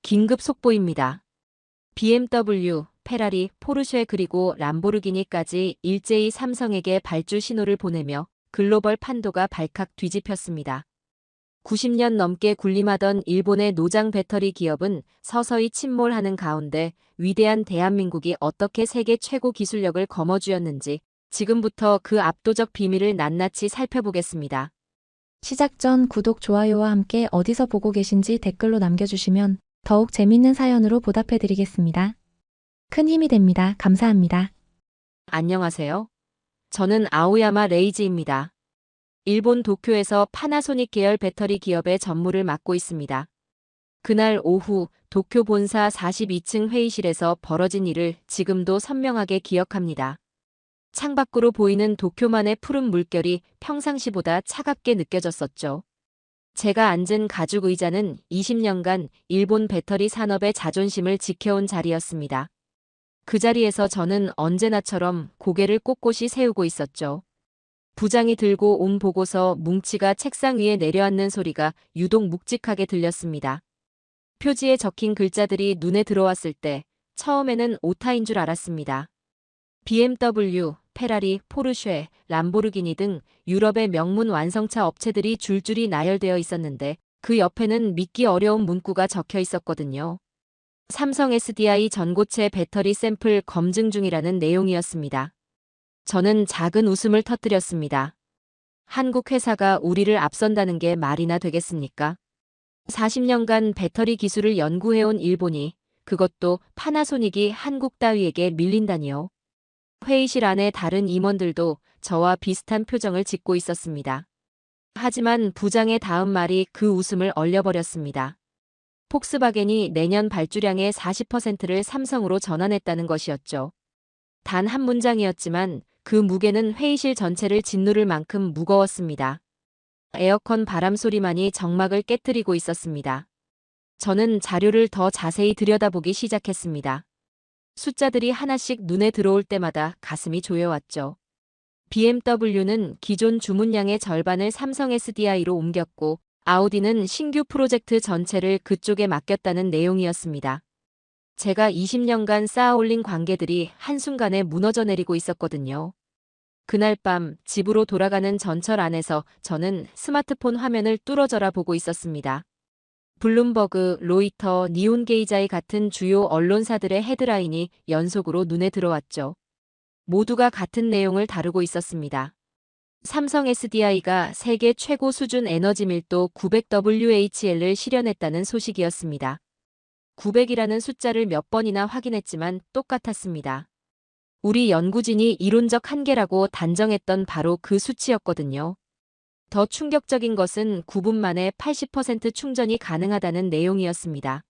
긴급 속보입니다. BMW, 페라리, 포르쉐 그리고 람보르기니까지 일제히 삼성에게 발주 신호를 보내며 글로벌 판도가 발칵 뒤집혔습니다. 90년 넘게 군림하던 일본의 노장 배터리 기업은 서서히 침몰하는 가운데 위대한 대한민국이 어떻게 세계 최고 기술력을 거머쥐었는지 지금부터 그 압도적 비밀을 낱낱이 살펴보겠습니다. 시작 전 구독, 좋아요와 함께 어디서 보고 계신지 댓글로 남겨주시면 더욱 재밌는 사연으로 보답해드리겠습니다. 큰 힘이 됩니다. 감사합니다. 안녕하세요. 저는 아오야마 레이지입니다. 일본 도쿄에서 파나소닉 계열 배터리 기업의 전무를 맡고 있습니다. 그날 오후 도쿄 본사 42층 회의실에서 벌어진 일을 지금도 선명하게 기억합니다. 창밖으로 보이는 도쿄만의 푸른 물결이 평상시보다 차갑게 느껴졌었죠. 제가 앉은 가죽 의자는 20년간 일본 배터리 산업의 자존심을 지켜온 자리였습니다. 그 자리에서 저는 언제나처럼 고개를 꼿꼿이 세우고 있었죠. 부장이 들고 온 보고서 뭉치가 책상 위에 내려앉는 소리가 유독 묵직하게 들렸습니다. 표지에 적힌 글자들이 눈에 들어왔을 때 처음에는 오타인 줄 알았습니다. BMW, 페라리, 포르쉐, 람보르기니 등 유럽의 명문 완성차 업체들이 줄줄이 나열되어 있었는데 그 옆에는 믿기 어려운 문구가 적혀 있었거든요. 삼성 SDI 전고체 배터리 샘플 검증 중이라는 내용이었습니다. 저는 작은 웃음을 터뜨렸습니다. 한국 회사가 우리를 앞선다는 게 말이나 되겠습니까? 40년간 배터리 기술을 연구해온 일본이, 그것도 파나소닉이 한국 따위에게 밀린다니요. 회의실 안에 다른 임원들도 저와 비슷한 표정을 짓고 있었습니다. 하지만 부장의 다음 말이 그 웃음을 얼려버렸습니다. 폭스바겐이 내년 발주량의 40%를 삼성으로 전환했다는 것이었죠. 단 한 문장이었지만 그 무게는 회의실 전체를 짓누를 만큼 무거웠습니다. 에어컨 바람 소리만이 정막을 깨뜨리고 있었습니다. 저는 자료를 더 자세히 들여다보기 시작했습니다. 숫자들이 하나씩 눈에 들어올 때마다 가슴이 조여왔죠. BMW는 기존 주문량의 절반을 삼성 SDI로 옮겼고 아우디는 신규 프로젝트 전체를 그쪽에 맡겼다는 내용이었습니다. 제가 20년간 쌓아올린 관계들이 한순간에 무너져 내리고 있었거든요. 그날 밤 집으로 돌아가는 전철 안에서 저는 스마트폰 화면을 뚫어져라 보고 있었습니다. 블룸버그, 로이터, 니온게이자이 같은 주요 언론사들의 헤드라인이 연속으로 눈에 들어왔죠. 모두가 같은 내용을 다루고 있었습니다. 삼성 SDI가 세계 최고 수준 에너지 밀도 900WHL을 실현했다는 소식이었습니다. 900이라는 숫자를 몇 번이나 확인했지만 똑같았습니다. 우리 연구진이 이론적 한계라고 단정했던 바로 그 수치였거든요. 더 충격적인 것은 9분 만에 80% 충전이 가능하다는 내용이었습니다.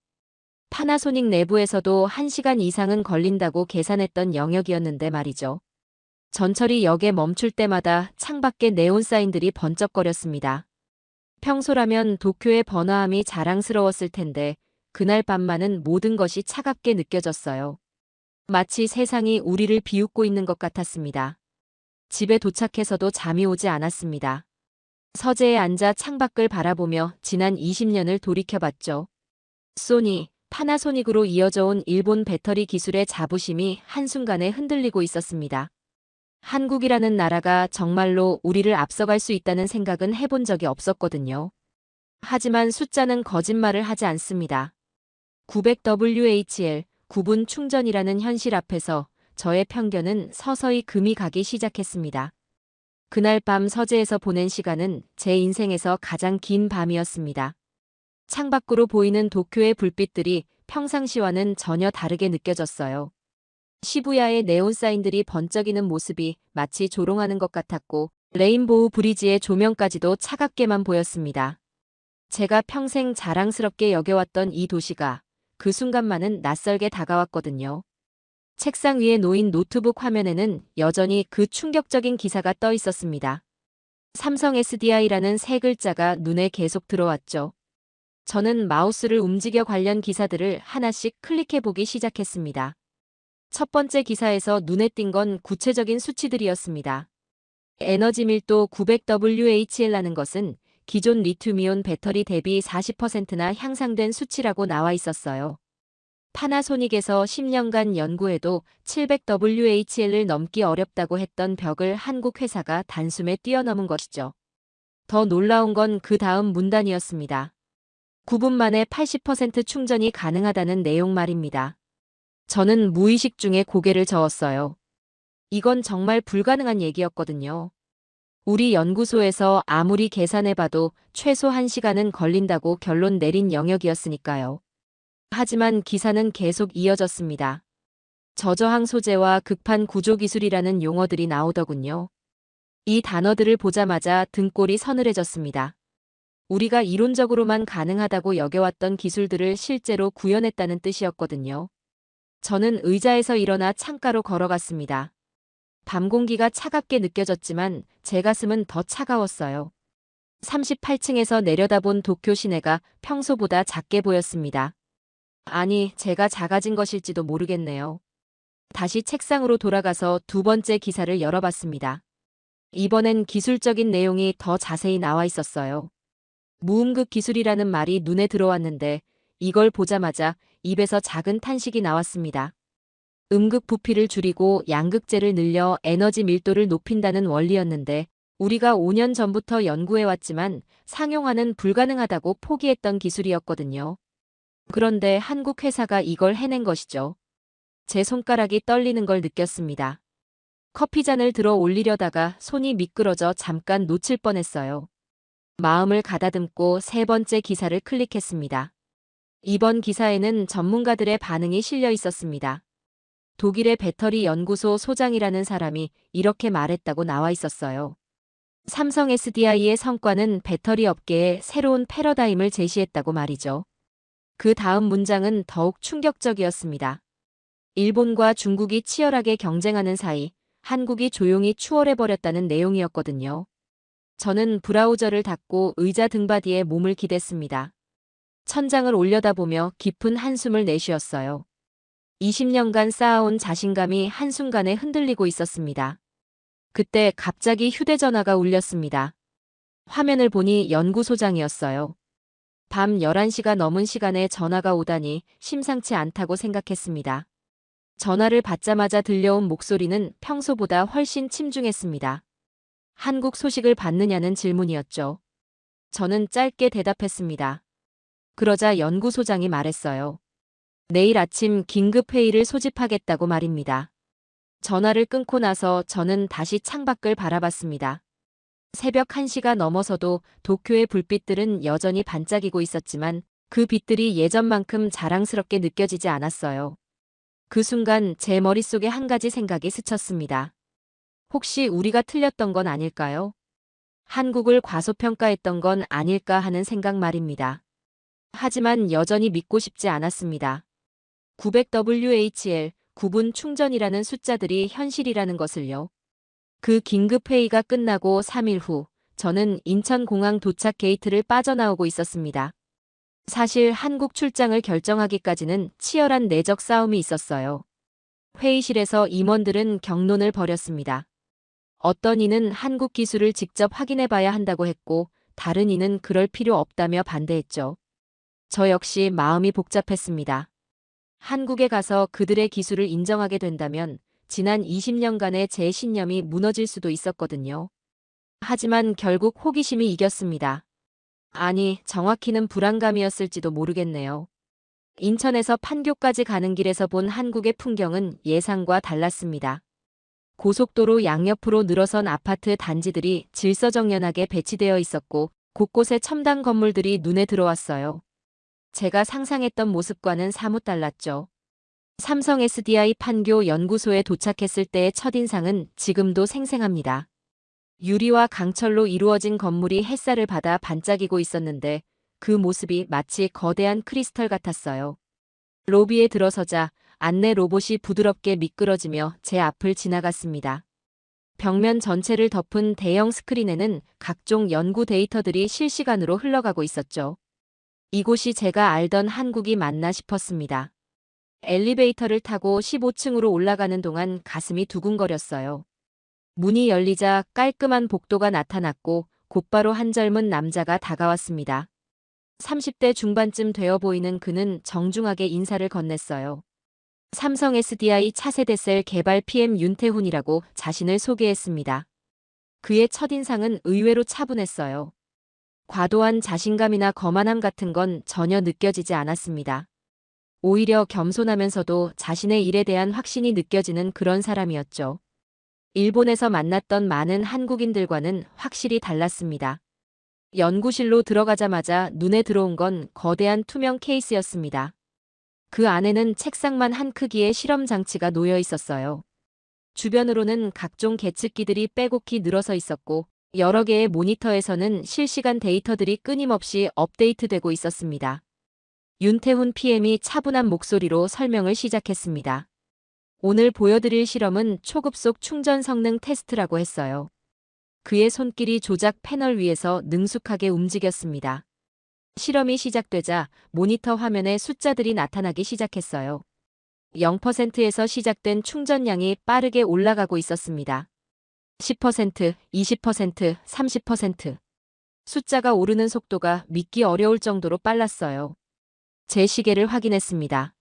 파나소닉 내부에서도 1시간 이상은 걸린다고 계산했던 영역이었는데 말이죠. 전철이 역에 멈출 때마다 창밖에 네온 사인들이 번쩍거렸습니다. 평소라면 도쿄의 번화함이 자랑스러웠을 텐데 그날 밤만은 모든 것이 차갑게 느껴졌어요. 마치 세상이 우리를 비웃고 있는 것 같았습니다. 집에 도착해서도 잠이 오지 않았습니다. 서재에 앉아 창밖을 바라보며 지난 20년을 돌이켜봤죠. 소니, 파나소닉으로 이어져 온 일본 배터리 기술의 자부심이 한순간에 흔들리고 있었습니다. 한국이라는 나라가 정말로 우리를 앞서갈 수 있다는 생각은 해본 적이 없었거든요. 하지만 숫자는 거짓말을 하지 않습니다. 900WHL, 9분 충전이라는 현실 앞에서 저의 편견은 서서히 금이 가기 시작했습니다. 그날 밤 서재에서 보낸 시간은 제 인생에서 가장 긴 밤이었습니다. 창밖으로 보이는 도쿄의 불빛들이 평상시와는 전혀 다르게 느껴졌어요. 시부야의 네온 사인들이 번쩍이는 모습이 마치 조롱하는 것 같았고 레인보우 브리지의 조명까지도 차갑게만 보였습니다. 제가 평생 자랑스럽게 여겨왔던 이 도시가 그 순간만은 낯설게 다가왔거든요. 책상 위에 놓인 노트북 화면에는 여전히 그 충격적인 기사가 떠 있었습니다. 삼성 SDI라는 세 글자가 눈에 계속 들어왔죠. 저는 마우스를 움직여 관련 기사들을 하나씩 클릭해보기 시작했습니다. 첫 번째 기사에서 눈에 띈 건 구체적인 수치들이었습니다. 에너지 밀도 900WHL라는 것은 기존 리튬이온 배터리 대비 40%나 향상된 수치라고 나와 있었어요. 파나소닉에서 10년간 연구해도 700WHL을 넘기 어렵다고 했던 벽을 한국 회사가 단숨에 뛰어넘은 것이죠. 더 놀라운 건 그 다음 문단이었습니다. 9분 만에 80% 충전이 가능하다는 내용 말입니다. 저는 무의식 중에 고개를 저었어요. 이건 정말 불가능한 얘기였거든요. 우리 연구소에서 아무리 계산해봐도 최소 1시간은 걸린다고 결론 내린 영역이었으니까요. 하지만 기사는 계속 이어졌습니다. 저저항 소재와 극판 구조 기술이라는 용어들이 나오더군요. 이 단어들을 보자마자 등골이 서늘해졌습니다. 우리가 이론적으로만 가능하다고 여겨왔던 기술들을 실제로 구현했다는 뜻이었거든요. 저는 의자에서 일어나 창가로 걸어갔습니다. 밤 공기가 차갑게 느껴졌지만 제 가슴은 더 차가웠어요. 38층에서 내려다본 도쿄 시내가 평소보다 작게 보였습니다. 아니, 제가 작아진 것일지도 모르겠네요. 다시 책상으로 돌아가서 두 번째 기사를 열어봤습니다. 이번엔 기술적인 내용이 더 자세히 나와 있었어요. 무음극 기술이라는 말이 눈에 들어왔는데 이걸 보자마자 입에서 작은 탄식이 나왔습니다. 음극 부피를 줄이고 양극재를 늘려 에너지 밀도를 높인다는 원리였는데 우리가 5년 전부터 연구해왔지만 상용화는 불가능하다고 포기했던 기술이었거든요. 그런데 한국 회사가 이걸 해낸 것이죠. 제 손가락이 떨리는 걸 느꼈습니다. 커피잔을 들어 올리려다가 손이 미끄러져 잠깐 놓칠 뻔했어요. 마음을 가다듬고 세 번째 기사를 클릭했습니다. 이번 기사에는 전문가들의 반응이 실려 있었습니다. 독일의 배터리 연구소 소장이라는 사람이 이렇게 말했다고 나와 있었어요. 삼성 SDI의 성과는 배터리 업계에 새로운 패러다임을 제시했다고 말이죠. 그 다음 문장은 더욱 충격적이었습니다. 일본과 중국이 치열하게 경쟁하는 사이 한국이 조용히 추월해버렸다는 내용이었거든요. 저는 브라우저를 닫고 의자 등받이에 몸을 기댔습니다. 천장을 올려다보며 깊은 한숨을 내쉬었어요. 20년간 쌓아온 자신감이 한순간에 흔들리고 있었습니다. 그때 갑자기 휴대전화가 울렸습니다. 화면을 보니 연구소장이었어요. 밤 11시가 넘은 시간에 전화가 오다니 심상치 않다고 생각했습니다. 전화를 받자마자 들려온 목소리는 평소보다 훨씬 침중했습니다. 한국 소식을 받느냐는 질문이었죠. 저는 짧게 대답했습니다. 그러자 연구소장이 말했어요. 내일 아침 긴급회의를 소집하겠다고 말입니다. 전화를 끊고 나서 저는 다시 창밖을 바라봤습니다. 새벽 1시가 넘어서도 도쿄의 불빛들은 여전히 반짝이고 있었지만 그 빛들이 예전만큼 자랑스럽게 느껴지지 않았어요. 그 순간 제 머릿속에 한 가지 생각이 스쳤습니다. 혹시 우리가 틀렸던 건 아닐까요? 한국을 과소평가했던 건 아닐까 하는 생각 말입니다. 하지만 여전히 믿고 싶지 않았습니다. 900WHL, 9분 충전이라는 숫자들이 현실이라는 것을요. 그 긴급회의가 끝나고 3일 후, 저는 인천공항 도착 게이트를 빠져나오고 있었습니다. 사실 한국 출장을 결정하기까지는 치열한 내적 싸움이 있었어요. 회의실에서 임원들은 격론을 벌였습니다. 어떤 이는 한국 기술을 직접 확인해봐야 한다고 했고, 다른 이는 그럴 필요 없다며 반대했죠. 저 역시 마음이 복잡했습니다. 한국에 가서 그들의 기술을 인정하게 된다면 지난 20년간의 제 신념이 무너질 수도 있었거든요. 하지만 결국 호기심이 이겼습니다. 아니, 정확히는 불안감이었을지도 모르겠네요. 인천에서 판교까지 가는 길에서 본 한국의 풍경은 예상과 달랐습니다. 고속도로 양옆으로 늘어선 아파트 단지들이 질서정연하게 배치되어 있었고 곳곳에 첨단 건물들이 눈에 들어왔어요. 제가 상상했던 모습과는 사뭇 달랐죠. 삼성 SDI 판교 연구소에 도착했을 때의 첫인상은 지금도 생생합니다. 유리와 강철로 이루어진 건물이 햇살을 받아 반짝이고 있었는데 그 모습이 마치 거대한 크리스털 같았어요. 로비에 들어서자 안내 로봇이 부드럽게 미끄러지며 제 앞을 지나갔습니다. 벽면 전체를 덮은 대형 스크린에는 각종 연구 데이터들이 실시간으로 흘러가고 있었죠. 이곳이 제가 알던 한국이 맞나 싶었습니다. 엘리베이터를 타고 15층으로 올라가는 동안 가슴이 두근거렸어요. 문이 열리자 깔끔한 복도가 나타났고 곧바로 한 젊은 남자가 다가왔습니다. 30대 중반쯤 되어 보이는 그는 정중하게 인사를 건넸어요. 삼성 SDI 차세대 셀 개발 PM 윤태훈이라고 자신을 소개했습니다. 그의 첫인상은 의외로 차분했어요. 과도한 자신감이나 거만함 같은 건 전혀 느껴지지 않았습니다. 오히려 겸손하면서도 자신의 일에 대한 확신이 느껴지는 그런 사람이었죠. 일본에서 만났던 많은 한국인들과는 확실히 달랐습니다. 연구실로 들어가자마자 눈에 들어온 건 거대한 투명 케이스였습니다. 그 안에는 책상만 한 크기의 실험 장치가 놓여 있었어요. 주변으로는 각종 계측기들이 빼곡히 늘어서 있었고 여러 개의 모니터에서는 실시간 데이터들이 끊임없이 업데이트되고 있었습니다. 윤태훈 PM이 차분한 목소리로 설명을 시작했습니다. 오늘 보여드릴 실험은 초급속 충전 성능 테스트라고 했어요. 그의 손길이 조작 패널 위에서 능숙하게 움직였습니다. 실험이 시작되자 모니터 화면에 숫자들이 나타나기 시작했어요. 0%에서 시작된 충전량이 빠르게 올라가고 있었습니다. 10%, 20%, 30%. 숫자가 오르는 속도가 믿기 어려울 정도로 빨랐어요. 제 시계를 확인했습니다.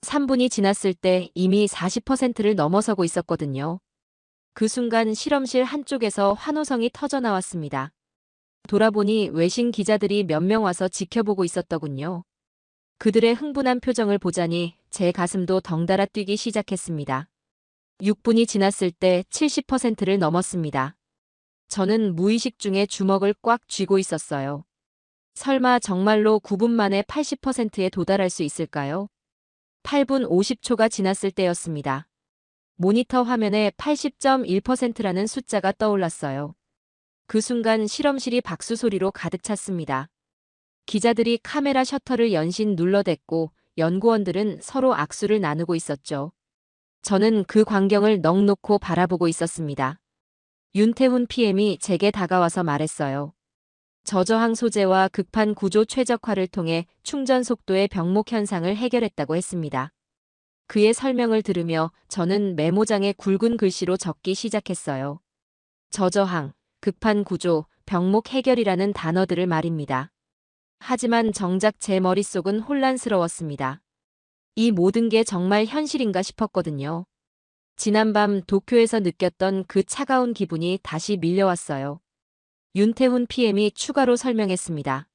3분이 지났을 때 이미 40%를 넘어서고 있었거든요. 그 순간 실험실 한쪽에서 환호성이 터져 나왔습니다. 돌아보니 외신 기자들이 몇 명 와서 지켜보고 있었더군요. 그들의 흥분한 표정을 보자니 제 가슴도 덩달아 뛰기 시작했습니다. 6분이 지났을 때 70%를 넘었습니다. 저는 무의식 중에 주먹을 꽉 쥐고 있었어요. 설마 정말로 9분 만에 80%에 도달할 수 있을까요? 8분 50초가 지났을 때였습니다. 모니터 화면에 80.1%라는 숫자가 떠올랐어요. 그 순간 실험실이 박수 소리로 가득 찼습니다. 기자들이 카메라 셔터를 연신 눌러댔고 연구원들은 서로 악수를 나누고 있었죠. 저는 그 광경을 넋 놓고 바라보고 있었습니다. 윤태훈 PM이 제게 다가와서 말했어요. 저저항 소재와 극판 구조 최적화를 통해 충전 속도의 병목 현상을 해결했다고 했습니다. 그의 설명을 들으며 저는 메모장에 굵은 글씨로 적기 시작했어요. 저저항, 극판 구조, 병목 해결이라는 단어들을 말입니다. 하지만 정작 제 머릿속은 혼란스러웠습니다. 이 모든 게 정말 현실인가 싶었거든요. 지난밤 도쿄에서 느꼈던 그 차가운 기분이 다시 밀려왔어요. 윤태훈 PM이 추가로 설명했습니다.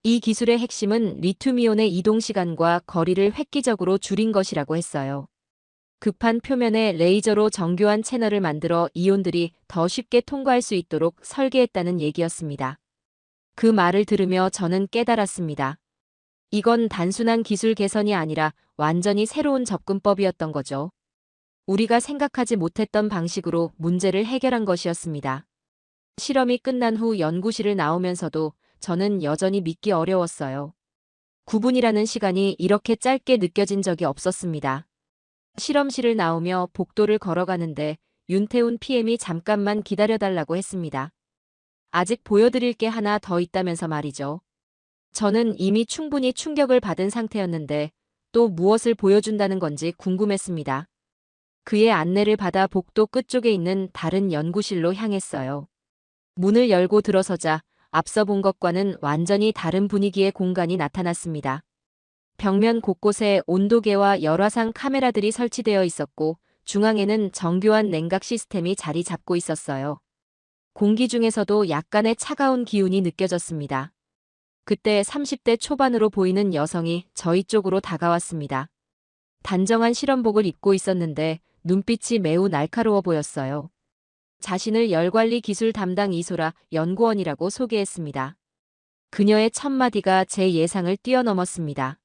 이 기술의 핵심은 리튬이온의 이동 시간과 거리를 획기적으로 줄인 것이라고 했어요. 급한 표면에 레이저로 정교한 채널을 만들어 이온들이 더 쉽게 통과할 수 있도록 설계했다는 얘기였습니다. 그 말을 들으며 저는 깨달았습니다. 이건 단순한 기술 개선이 아니라 완전히 새로운 접근법이었던 거죠. 우리가 생각하지 못했던 방식으로 문제를 해결한 것이었습니다. 실험이 끝난 후 연구실을 나오면서도 저는 여전히 믿기 어려웠어요. 9분이라는 시간이 이렇게 짧게 느껴진 적이 없었습니다. 실험실을 나오며 복도를 걸어가는데 윤태훈 PM이 잠깐만 기다려달라고 했습니다. 아직 보여드릴 게 하나 더 있다면서 말이죠. 저는 이미 충분히 충격을 받은 상태였는데 또 무엇을 보여준다는 건지 궁금했습니다. 그의 안내를 받아 복도 끝쪽에 있는 다른 연구실로 향했어요. 문을 열고 들어서자 앞서 본 것과는 완전히 다른 분위기의 공간이 나타났습니다. 벽면 곳곳에 온도계와 열화상 카메라들이 설치되어 있었고 중앙에는 정교한 냉각 시스템이 자리 잡고 있었어요. 공기 중에서도 약간의 차가운 기운이 느껴졌습니다. 그때 30대 초반으로 보이는 여성이 저희 쪽으로 다가왔습니다. 단정한 실험복을 입고 있었는데 눈빛이 매우 날카로워 보였어요. 자신을 열관리 기술 담당 이소라 연구원이라고 소개했습니다. 그녀의 첫마디가 제 예상을 뛰어넘었습니다.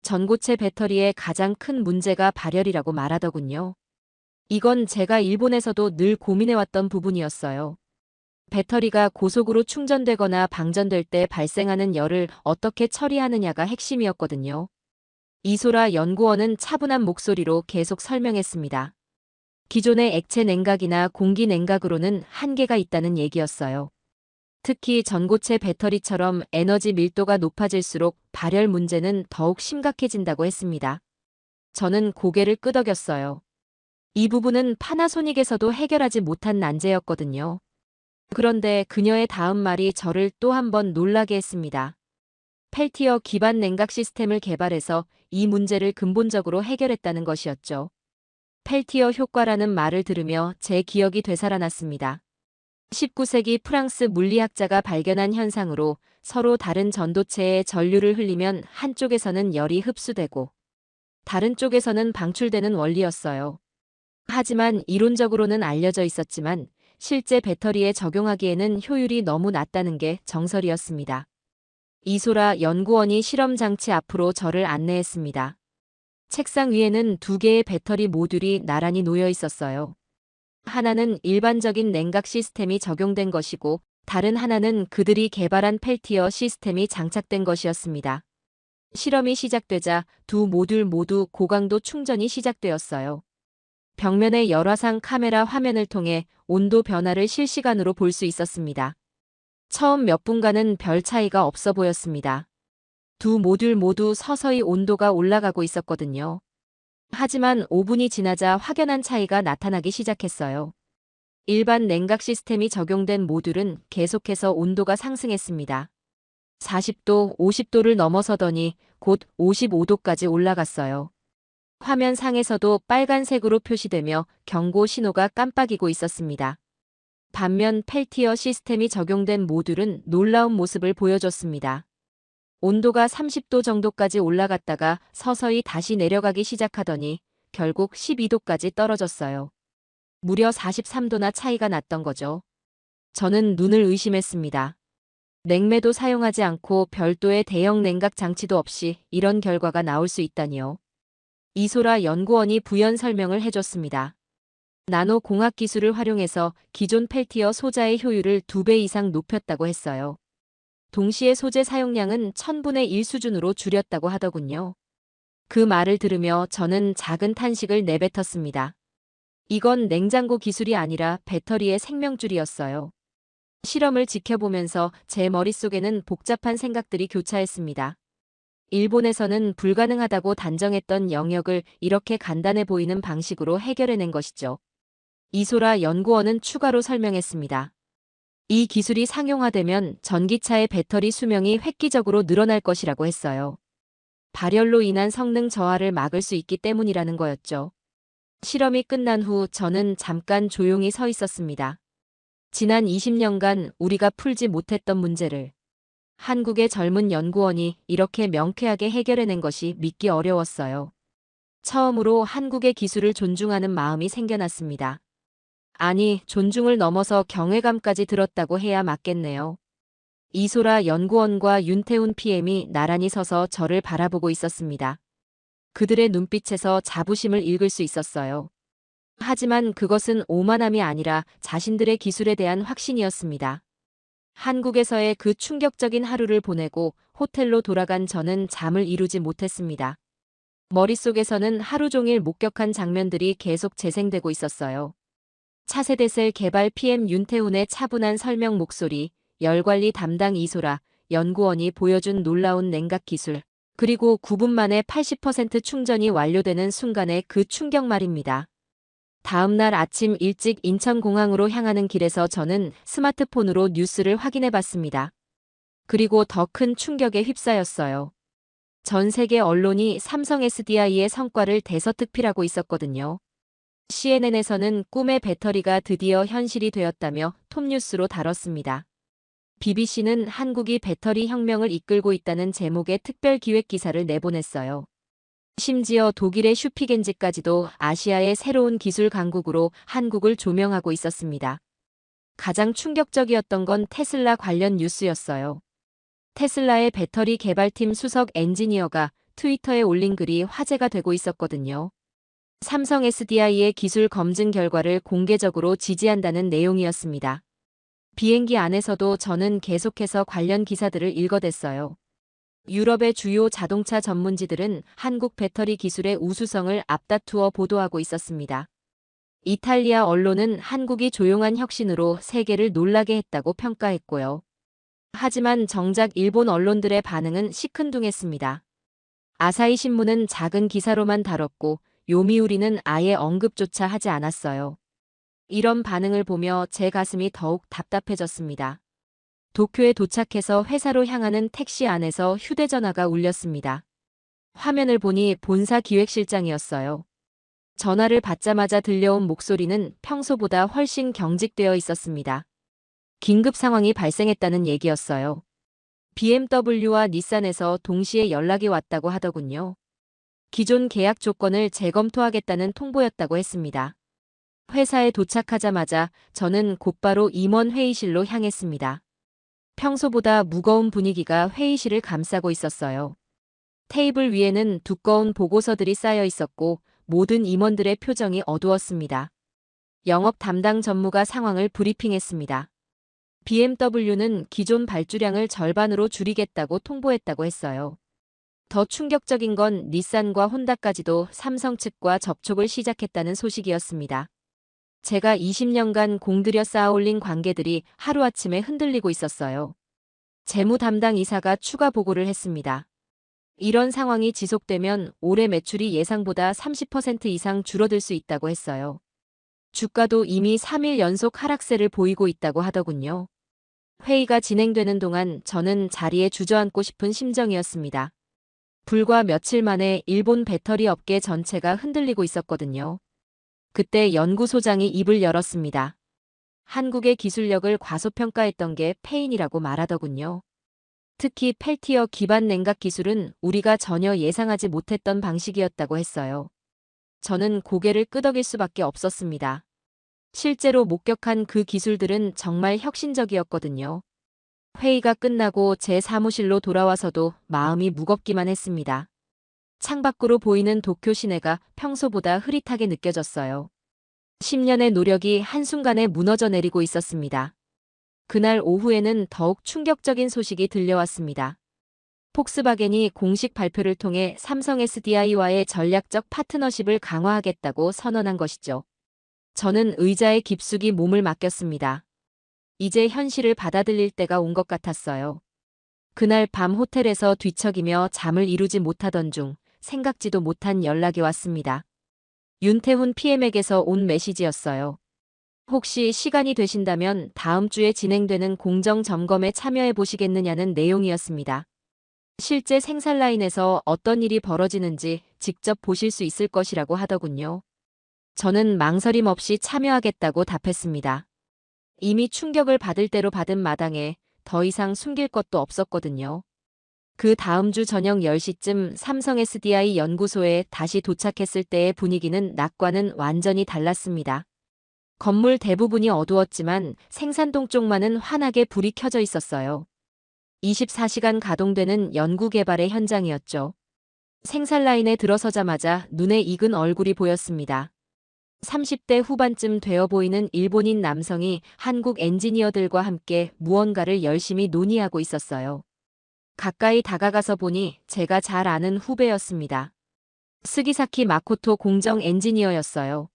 전고체 배터리의 가장 큰 문제가 발열이라고 말하더군요. 이건 제가 일본에서도 늘 고민해왔던 부분이었어요. 배터리가 고속으로 충전되거나 방전될 때 발생하는 열을 어떻게 처리하느냐가 핵심이었거든요. 이소라 연구원은 차분한 목소리로 계속 설명했습니다. 기존의 액체 냉각이나 공기 냉각으로는 한계가 있다는 얘기였어요. 특히 전고체 배터리처럼 에너지 밀도가 높아질수록 발열 문제는 더욱 심각해진다고 했습니다. 저는 고개를 끄덕였어요. 이 부분은 파나소닉에서도 해결하지 못한 난제였거든요. 그런데 그녀의 다음 말이 저를 또 한 번 놀라게 했습니다. 펠티어 기반 냉각 시스템을 개발해서 이 문제를 근본적으로 해결했다는 것이었죠. 펠티어 효과라는 말을 들으며 제 기억이 되살아났습니다. 19세기 프랑스 물리학자가 발견한 현상으로 서로 다른 전도체에 전류를 흘리면 한쪽에서는 열이 흡수되고 다른 쪽에서는 방출되는 원리였어요. 하지만 이론적으로는 알려져 있었지만 실제 배터리에 적용하기에는 효율이 너무 낮다는 게 정설이었습니다. 이소라 연구원이 실험 장치 앞으로 저를 안내했습니다. 책상 위에는 두 개의 배터리 모듈이 나란히 놓여 있었어요. 하나는 일반적인 냉각 시스템이 적용된 것이고 다른 하나는 그들이 개발한 펠티어 시스템이 장착된 것이었습니다. 실험이 시작되자 두 모듈 모두 고강도 충전이 시작되었어요. 벽면의 열화상 카메라 화면을 통해 온도 변화를 실시간으로 볼 수 있었습니다. 처음 몇 분간은 별 차이가 없어 보였습니다. 두 모듈 모두 서서히 온도가 올라가고 있었거든요. 하지만 5분이 지나자 확연한 차이가 나타나기 시작했어요. 일반 냉각 시스템이 적용된 모듈은 계속해서 온도가 상승했습니다. 40도, 50도를 넘어서더니 곧 55도까지 올라갔어요. 화면 상에서도 빨간색으로 표시되며 경고 신호가 깜빡이고 있었습니다. 반면 펠티어 시스템이 적용된 모듈은 놀라운 모습을 보여줬습니다. 온도가 30도 정도까지 올라갔다가 서서히 다시 내려가기 시작하더니 결국 12도까지 떨어졌어요. 무려 43도나 차이가 났던 거죠. 저는 눈을 의심했습니다. 냉매도 사용하지 않고 별도의 대형 냉각 장치도 없이 이런 결과가 나올 수 있다니요. 이소라 연구원이 부연 설명을 해줬습니다. 나노 공학 기술을 활용해서 기존 펠티어 소자의 효율을 2배 이상 높였다고 했어요. 동시에 소재 사용량은 1000분의 1 수준으로 줄였다고 하더군요. 그 말을 들으며 저는 작은 탄식을 내뱉었습니다. 이건 냉장고 기술이 아니라 배터리의 생명줄이었어요. 실험을 지켜보면서 제 머릿속에는 복잡한 생각들이 교차했습니다. 일본에서는 불가능하다고 단정했던 영역을 이렇게 간단해 보이는 방식으로 해결해낸 것이죠. 이소라 연구원은 추가로 설명했습니다. 이 기술이 상용화되면 전기차의 배터리 수명이 획기적으로 늘어날 것이라고 했어요. 발열로 인한 성능 저하를 막을 수 있기 때문이라는 거였죠. 실험이 끝난 후 저는 잠깐 조용히 서 있었습니다. 지난 20년간 우리가 풀지 못했던 문제를 한국의 젊은 연구원이 이렇게 명쾌하게 해결해낸 것이 믿기 어려웠어요. 처음으로 한국의 기술을 존중하는 마음이 생겨났습니다. 아니, 존중을 넘어서 경외감까지 들었다고 해야 맞겠네요. 이소라 연구원과 윤태훈 PM이 나란히 서서 저를 바라보고 있었습니다. 그들의 눈빛에서 자부심을 읽을 수 있었어요. 하지만 그것은 오만함이 아니라 자신들의 기술에 대한 확신이었습니다. 한국에서의 그 충격적인 하루를 보내고 호텔로 돌아간 저는 잠을 이루지 못했습니다. 머릿속에서는 하루 종일 목격한 장면들이 계속 재생되고 있었어요. 차세대셀 개발 PM 윤태훈의 차분한 설명 목소리, 열관리 담당 이소라 연구원이 보여준 놀라운 냉각 기술, 그리고 9분 만에 80% 충전이 완료되는 순간의 그 충격 말입니다. 다음 날 아침 일찍 인천공항으로 향하는 길에서 저는 스마트폰으로 뉴스를 확인해 봤습니다. 그리고 더 큰 충격에 휩싸였어요. 전 세계 언론이 삼성 SDI의 성과를 대서특필하고 있었거든요. CNN에서는 꿈의 배터리가 드디어 현실이 되었다며 톱뉴스로 다뤘습니다. BBC는 한국이 배터리 혁명을 이끌고 있다는 제목의 특별 기획 기사를 내보냈어요. 심지어 독일의 슈피겐지까지도 아시아의 새로운 기술 강국으로 한국을 조명하고 있었습니다. 가장 충격적이었던 건 테슬라 관련 뉴스였어요. 테슬라의 배터리 개발팀 수석 엔지니어가 트위터에 올린 글이 화제가 되고 있었거든요. 삼성 SDI의 기술 검증 결과를 공개적으로 지지한다는 내용이었습니다. 비행기 안에서도 저는 계속해서 관련 기사들을 읽어댔어요. 유럽의 주요 자동차 전문지들은 한국 배터리 기술의 우수성을 앞다투어 보도하고 있었습니다. 이탈리아 언론은 한국이 조용한 혁신으로 세계를 놀라게 했다고 평가했고요. 하지만 정작 일본 언론들의 반응은 시큰둥했습니다. 아사히 신문은 작은 기사로만 다뤘고 요미우리는 아예 언급조차 하지 않았어요. 이런 반응을 보며 제 가슴이 더욱 답답해졌습니다. 도쿄에 도착해서 회사로 향하는 택시 안에서 휴대전화가 울렸습니다. 화면을 보니 본사 기획실장이었어요. 전화를 받자마자 들려온 목소리는 평소보다 훨씬 경직되어 있었습니다. 긴급 상황이 발생했다는 얘기였어요. BMW와 닛산에서 동시에 연락이 왔다고 하더군요. 기존 계약 조건을 재검토하겠다는 통보였다고 했습니다. 회사에 도착하자마자 저는 곧바로 임원 회의실로 향했습니다. 평소보다 무거운 분위기가 회의실을 감싸고 있었어요. 테이블 위에는 두꺼운 보고서들이 쌓여 있었고 모든 임원들의 표정이 어두웠습니다. 영업 담당 전무가 상황을 브리핑했습니다. BMW는 기존 발주량을 절반으로 줄이겠다고 통보했다고 했어요. 더 충격적인 건 닛산과 혼다까지도 삼성 측과 접촉을 시작했다는 소식이었습니다. 제가 20년간 공들여 쌓아올린 관계들이 하루아침에 흔들리고 있었어요. 재무 담당 이사가 추가 보고를 했습니다. 이런 상황이 지속되면 올해 매출이 예상보다 30% 이상 줄어들 수 있다고 했어요. 주가도 이미 3일 연속 하락세를 보이고 있다고 하더군요. 회의가 진행되는 동안 저는 자리에 주저앉고 싶은 심정이었습니다. 불과 며칠 만에 일본 배터리 업계 전체가 흔들리고 있었거든요. 그때 연구소장이 입을 열었습니다. 한국의 기술력을 과소평가했던 게 패인이라고 말하더군요. 특히 펠티어 기반 냉각 기술은 우리가 전혀 예상하지 못했던 방식이었다고 했어요. 저는 고개를 끄덕일 수밖에 없었습니다. 실제로 목격한 그 기술들은 정말 혁신적이었거든요. 회의가 끝나고 제 사무실로 돌아와서도 마음이 무겁기만 했습니다. 창밖으로 보이는 도쿄 시내가 평소보다 흐릿하게 느껴졌어요. 10년의 노력이 한순간에 무너져 내리고 있었습니다. 그날 오후에는 더욱 충격적인 소식이 들려왔습니다. 폭스바겐이 공식 발표를 통해 삼성 SDI와의 전략적 파트너십을 강화하겠다고 선언한 것이죠. 저는 의자에 깊숙이 몸을 맡겼습니다. 이제 현실을 받아들일 때가 온 것 같았어요. 그날 밤 호텔에서 뒤척이며 잠을 이루지 못하던 중 생각지도 못한 연락이 왔습니다. 윤태훈 PM에게서 온 메시지였어요. 혹시 시간이 되신다면 다음 주에 진행되는 공정 점검에 참여해 보시겠느냐는 내용이었습니다. 실제 생산 라인에서 어떤 일이 벌어지는지 직접 보실 수 있을 것이라고 하더군요. 저는 망설임 없이 참여하겠다고 답했습니다. 이미 충격을 받을 대로 받은 마당에 더 이상 숨길 것도 없었거든요. 그 다음 주 저녁 10시쯤 삼성 SDI 연구소에 다시 도착했을 때의 분위기는 낮과는 완전히 달랐습니다. 건물 대부분이 어두웠지만 생산동 쪽만은 환하게 불이 켜져 있었어요. 24시간 가동되는 연구개발의 현장이었죠. 생산 라인에 들어서자마자 눈에 익은 얼굴이 보였습니다. 30대 후반쯤 되어 보이는 일본인 남성이 한국 엔지니어들과 함께 무언가를 열심히 논의하고 있었어요. 가까이 다가가서 보니 제가 잘 아는 후배였습니다. 스기사키 마코토 공정 엔지니어였어요.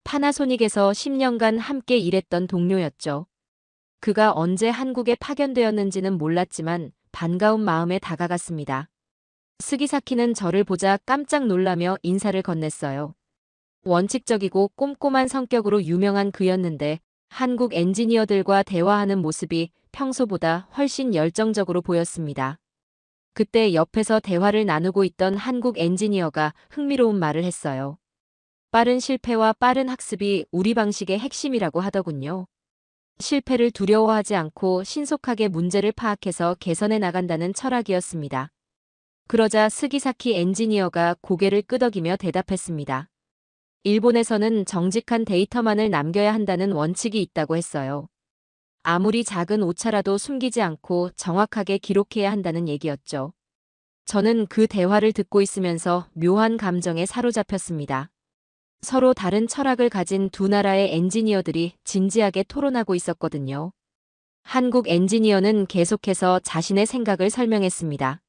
파나소닉에서 10년간 함께 일했던 동료였죠. 그가 언제 한국에 파견되었는지는 몰랐지만 반가운 마음에 다가갔습니다. 스기사키는 저를 보자 깜짝 놀라며 인사를 건넸어요. 원칙적이고 꼼꼼한 성격으로 유명한 그였는데 한국 엔지니어들과 대화하는 모습이 평소보다 훨씬 열정적으로 보였습니다. 그때 옆에서 대화를 나누고 있던 한국 엔지니어가 흥미로운 말을 했어요. 빠른 실패와 빠른 학습이 우리 방식의 핵심이라고 하더군요. 실패를 두려워하지 않고 신속하게 문제를 파악해서 개선해 나간다는 철학이었습니다. 그러자 스기사키 엔지니어가 고개를 끄덕이며 대답했습니다. 일본에서는 정직한 데이터만을 남겨야 한다는 원칙이 있다고 했어요. 아무리 작은 오차라도 숨기지 않고 정확하게 기록해야 한다는 얘기였죠. 저는 그 대화를 듣고 있으면서 묘한 감정에 사로잡혔습니다. 서로 다른 철학을 가진 두 나라의 엔지니어들이 진지하게 토론하고 있었거든요. 한국 엔지니어는 계속해서 자신의 생각을 설명했습니다.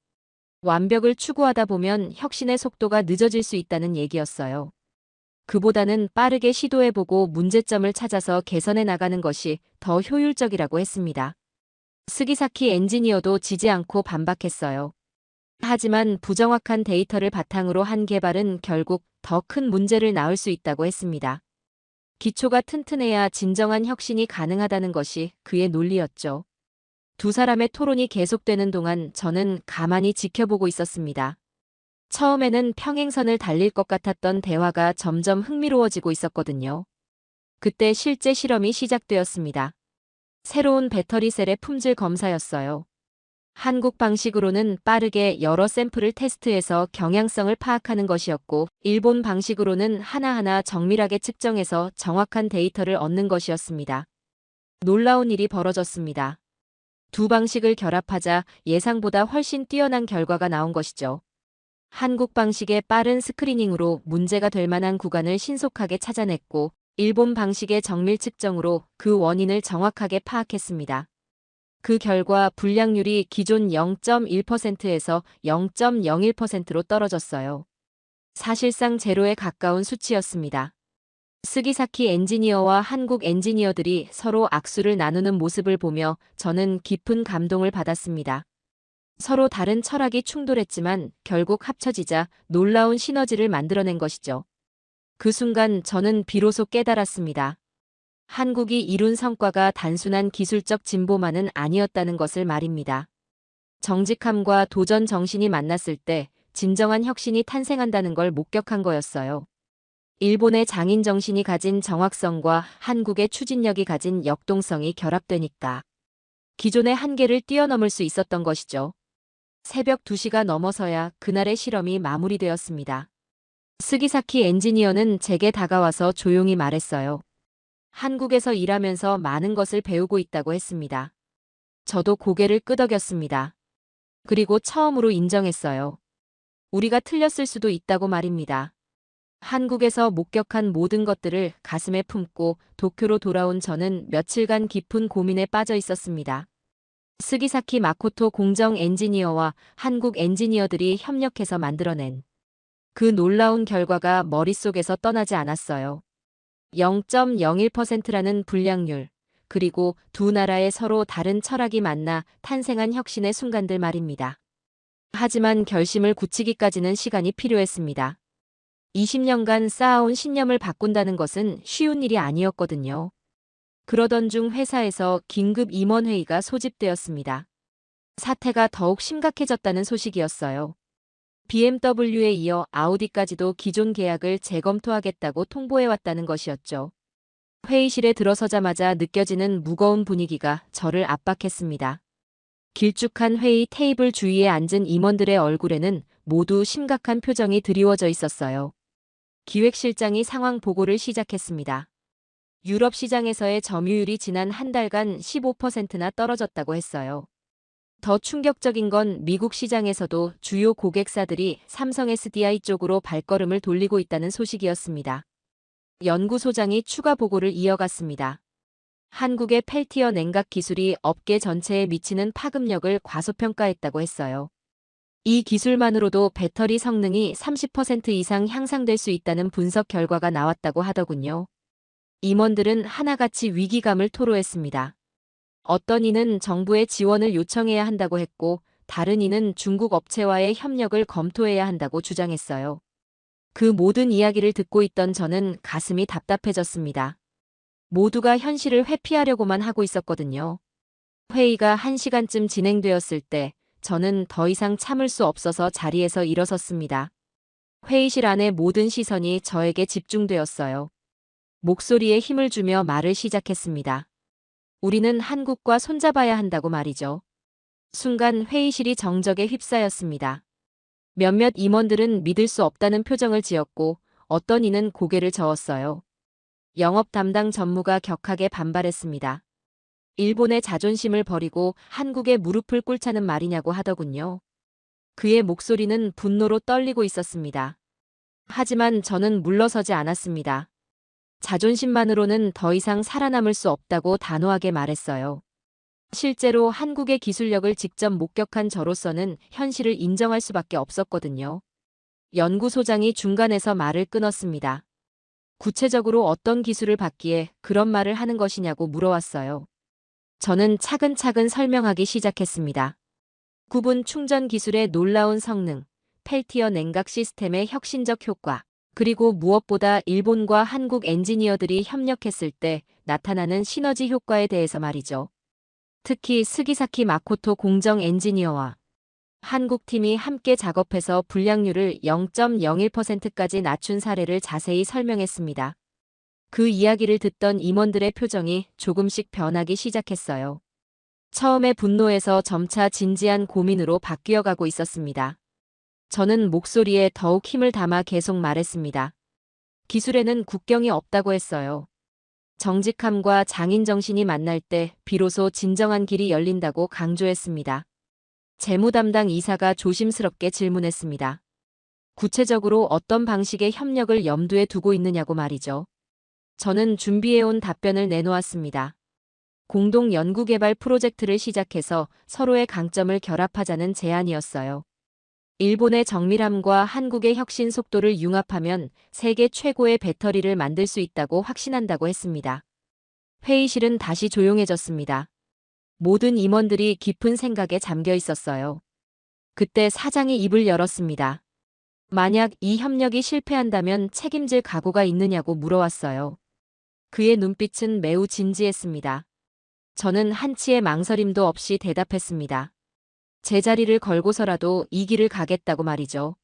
완벽을 추구하다 보면 혁신의 속도가 늦어질 수 있다는 얘기였어요. 그보다는 빠르게 시도해보고 문제점을 찾아서 개선해 나가는 것이 더 효율적이라고 했습니다. 스기사키 엔지니어도 지지 않고 반박했어요. 하지만 부정확한 데이터를 바탕으로 한 개발은 결국 더 큰 문제를 낳을 수 있다고 했습니다. 기초가 튼튼해야 진정한 혁신이 가능하다는 것이 그의 논리였죠. 두 사람의 토론이 계속되는 동안 저는 가만히 지켜보고 있었습니다. 처음에는 평행선을 달릴 것 같았던 대화가 점점 흥미로워지고 있었거든요. 그때 실제 실험이 시작되었습니다. 새로운 배터리 셀의 품질 검사였어요. 한국 방식으로는 빠르게 여러 샘플을 테스트해서 경향성을 파악하는 것이었고, 일본 방식으로는 하나하나 정밀하게 측정해서 정확한 데이터를 얻는 것이었습니다. 놀라운 일이 벌어졌습니다. 두 방식을 결합하자 예상보다 훨씬 뛰어난 결과가 나온 것이죠. 한국 방식의 빠른 스크리닝으로 문제가 될 만한 구간을 신속하게 찾아냈고, 일본 방식의 정밀 측정으로 그 원인을 정확하게 파악했습니다. 그 결과 불량률이 기존 0.1%에서 0.01%로 떨어졌어요. 사실상 제로에 가까운 수치였습니다. 스기사키 엔지니어와 한국 엔지니어들이 서로 악수를 나누는 모습을 보며 저는 깊은 감동을 받았습니다. 서로 다른 철학이 충돌했지만 결국 합쳐지자 놀라운 시너지를 만들어낸 것이죠. 그 순간 저는 비로소 깨달았습니다. 한국이 이룬 성과가 단순한 기술적 진보만은 아니었다는 것을 말입니다. 정직함과 도전 정신이 만났을 때 진정한 혁신이 탄생한다는 걸 목격한 거였어요. 일본의 장인 정신이 가진 정확성과 한국의 추진력이 가진 역동성이 결합되니까 기존의 한계를 뛰어넘을 수 있었던 것이죠. 새벽 2시가 넘어서야 그날의 실험이 마무리되었습니다. 스기사키 엔지니어는 제게 다가와서 조용히 말했어요. 한국에서 일하면서 많은 것을 배우고 있다고 했습니다. 저도 고개를 끄덕였습니다. 그리고 처음으로 인정했어요. 우리가 틀렸을 수도 있다고 말입니다. 한국에서 목격한 모든 것들을 가슴에 품고 도쿄로 돌아온 저는 며칠간 깊은 고민에 빠져 있었습니다. 스기사키 마코토 공정 엔지니어와 한국 엔지니어들이 협력해서 만들어낸 그 놀라운 결과가 머릿속에서 떠나지 않았어요. 0.01%라는 불량률, 그리고 두 나라의 서로 다른 철학이 만나 탄생한 혁신의 순간들 말입니다. 하지만 결심을 굳히기까지는 시간이 필요했습니다. 20년간 쌓아온 신념을 바꾼다는 것은 쉬운 일이 아니었거든요. 그러던 중 회사에서 긴급 임원회의가 소집되었습니다. 사태가 더욱 심각해졌다는 소식이었어요. BMW에 이어 아우디까지도 기존 계약을 재검토하겠다고 통보해왔다는 것이었죠. 회의실에 들어서자마자 느껴지는 무거운 분위기가 저를 압박했습니다. 길쭉한 회의 테이블 주위에 앉은 임원들의 얼굴에는 모두 심각한 표정이 드리워져 있었어요. 기획실장이 상황 보고를 시작했습니다. 유럽 시장에서의 점유율이 지난 한 달간 15%나 떨어졌다고 했어요. 더 충격적인 건 미국 시장에서도 주요 고객사들이 삼성 SDI 쪽으로 발걸음을 돌리고 있다는 소식이었습니다. 연구소장이 추가 보고를 이어갔습니다. 한국의 펠티어 냉각 기술이 업계 전체에 미치는 파급력을 과소평가했다고 했어요. 이 기술만으로도 배터리 성능이 30% 이상 향상될 수 있다는 분석 결과가 나왔다고 하더군요. 임원들은 하나같이 위기감을 토로했습니다. 어떤 이는 정부의 지원을 요청해야 한다고 했고, 다른 이는 중국 업체와의 협력을 검토해야 한다고 주장했어요. 그 모든 이야기를 듣고 있던 저는 가슴이 답답해졌습니다. 모두가 현실을 회피하려고만 하고 있었거든요. 회의가 1시간쯤 진행되었을 때 저는 더 이상 참을 수 없어서 자리에서 일어섰습니다. 회의실 안의 모든 시선이 저에게 집중되었어요. 목소리에 힘을 주며 말을 시작했습니다. 우리는 한국과 손잡아야 한다고 말이죠. 순간 회의실이 정적에 휩싸였습니다. 몇몇 임원들은 믿을 수 없다는 표정을 지었고 어떤 이는 고개를 저었어요. 영업 담당 전무가 격하게 반발했습니다. 일본의 자존심을 버리고 한국의 무릎을 꿇자는 말이냐고 하더군요. 그의 목소리는 분노로 떨리고 있었습니다. 하지만 저는 물러서지 않았습니다. 자존심만으로는 더 이상 살아남을 수 없다고 단호하게 말했어요. 실제로 한국의 기술력을 직접 목격한 저로서는 현실을 인정할 수밖에 없었거든요. 연구소장이 중간에서 말을 끊었습니다. 구체적으로 어떤 기술을 받기에 그런 말을 하는 것이냐고 물어왔어요. 저는 차근차근 설명하기 시작했습니다. 구분 충전 기술의 놀라운 성능, 펠티어 냉각 시스템의 혁신적 효과, 그리고 무엇보다 일본과 한국 엔지니어들이 협력했을 때 나타나는 시너지 효과에 대해서 말이죠. 특히 스기사키 마코토 공정 엔지니어와 한국 팀이 함께 작업해서 불량률을 0.01%까지 낮춘 사례를 자세히 설명했습니다. 그 이야기를 듣던 임원들의 표정이 조금씩 변하기 시작했어요. 처음에 분노에서 점차 진지한 고민으로 바뀌어가고 있었습니다. 저는 목소리에 더욱 힘을 담아 계속 말했습니다. 기술에는 국경이 없다고 했어요. 정직함과 장인 정신이 만날 때 비로소 진정한 길이 열린다고 강조했습니다. 재무 담당 이사가 조심스럽게 질문했습니다. 구체적으로 어떤 방식의 협력을 염두에 두고 있느냐고 말이죠. 저는 준비해온 답변을 내놓았습니다. 공동 연구개발 프로젝트를 시작해서 서로의 강점을 결합하자는 제안이었어요. 일본의 정밀함과 한국의 혁신 속도를 융합하면 세계 최고의 배터리를 만들 수 있다고 확신한다고 했습니다. 회의실은 다시 조용해졌습니다. 모든 임원들이 깊은 생각에 잠겨 있었어요. 그때 사장이 입을 열었습니다. 만약 이 협력이 실패한다면 책임질 각오가 있느냐고 물어왔어요. 그의 눈빛은 매우 진지했습니다. 저는 한치의 망설임도 없이 대답했습니다. 제 자리를 걸고서라도 이 길을 가겠다고 말이죠.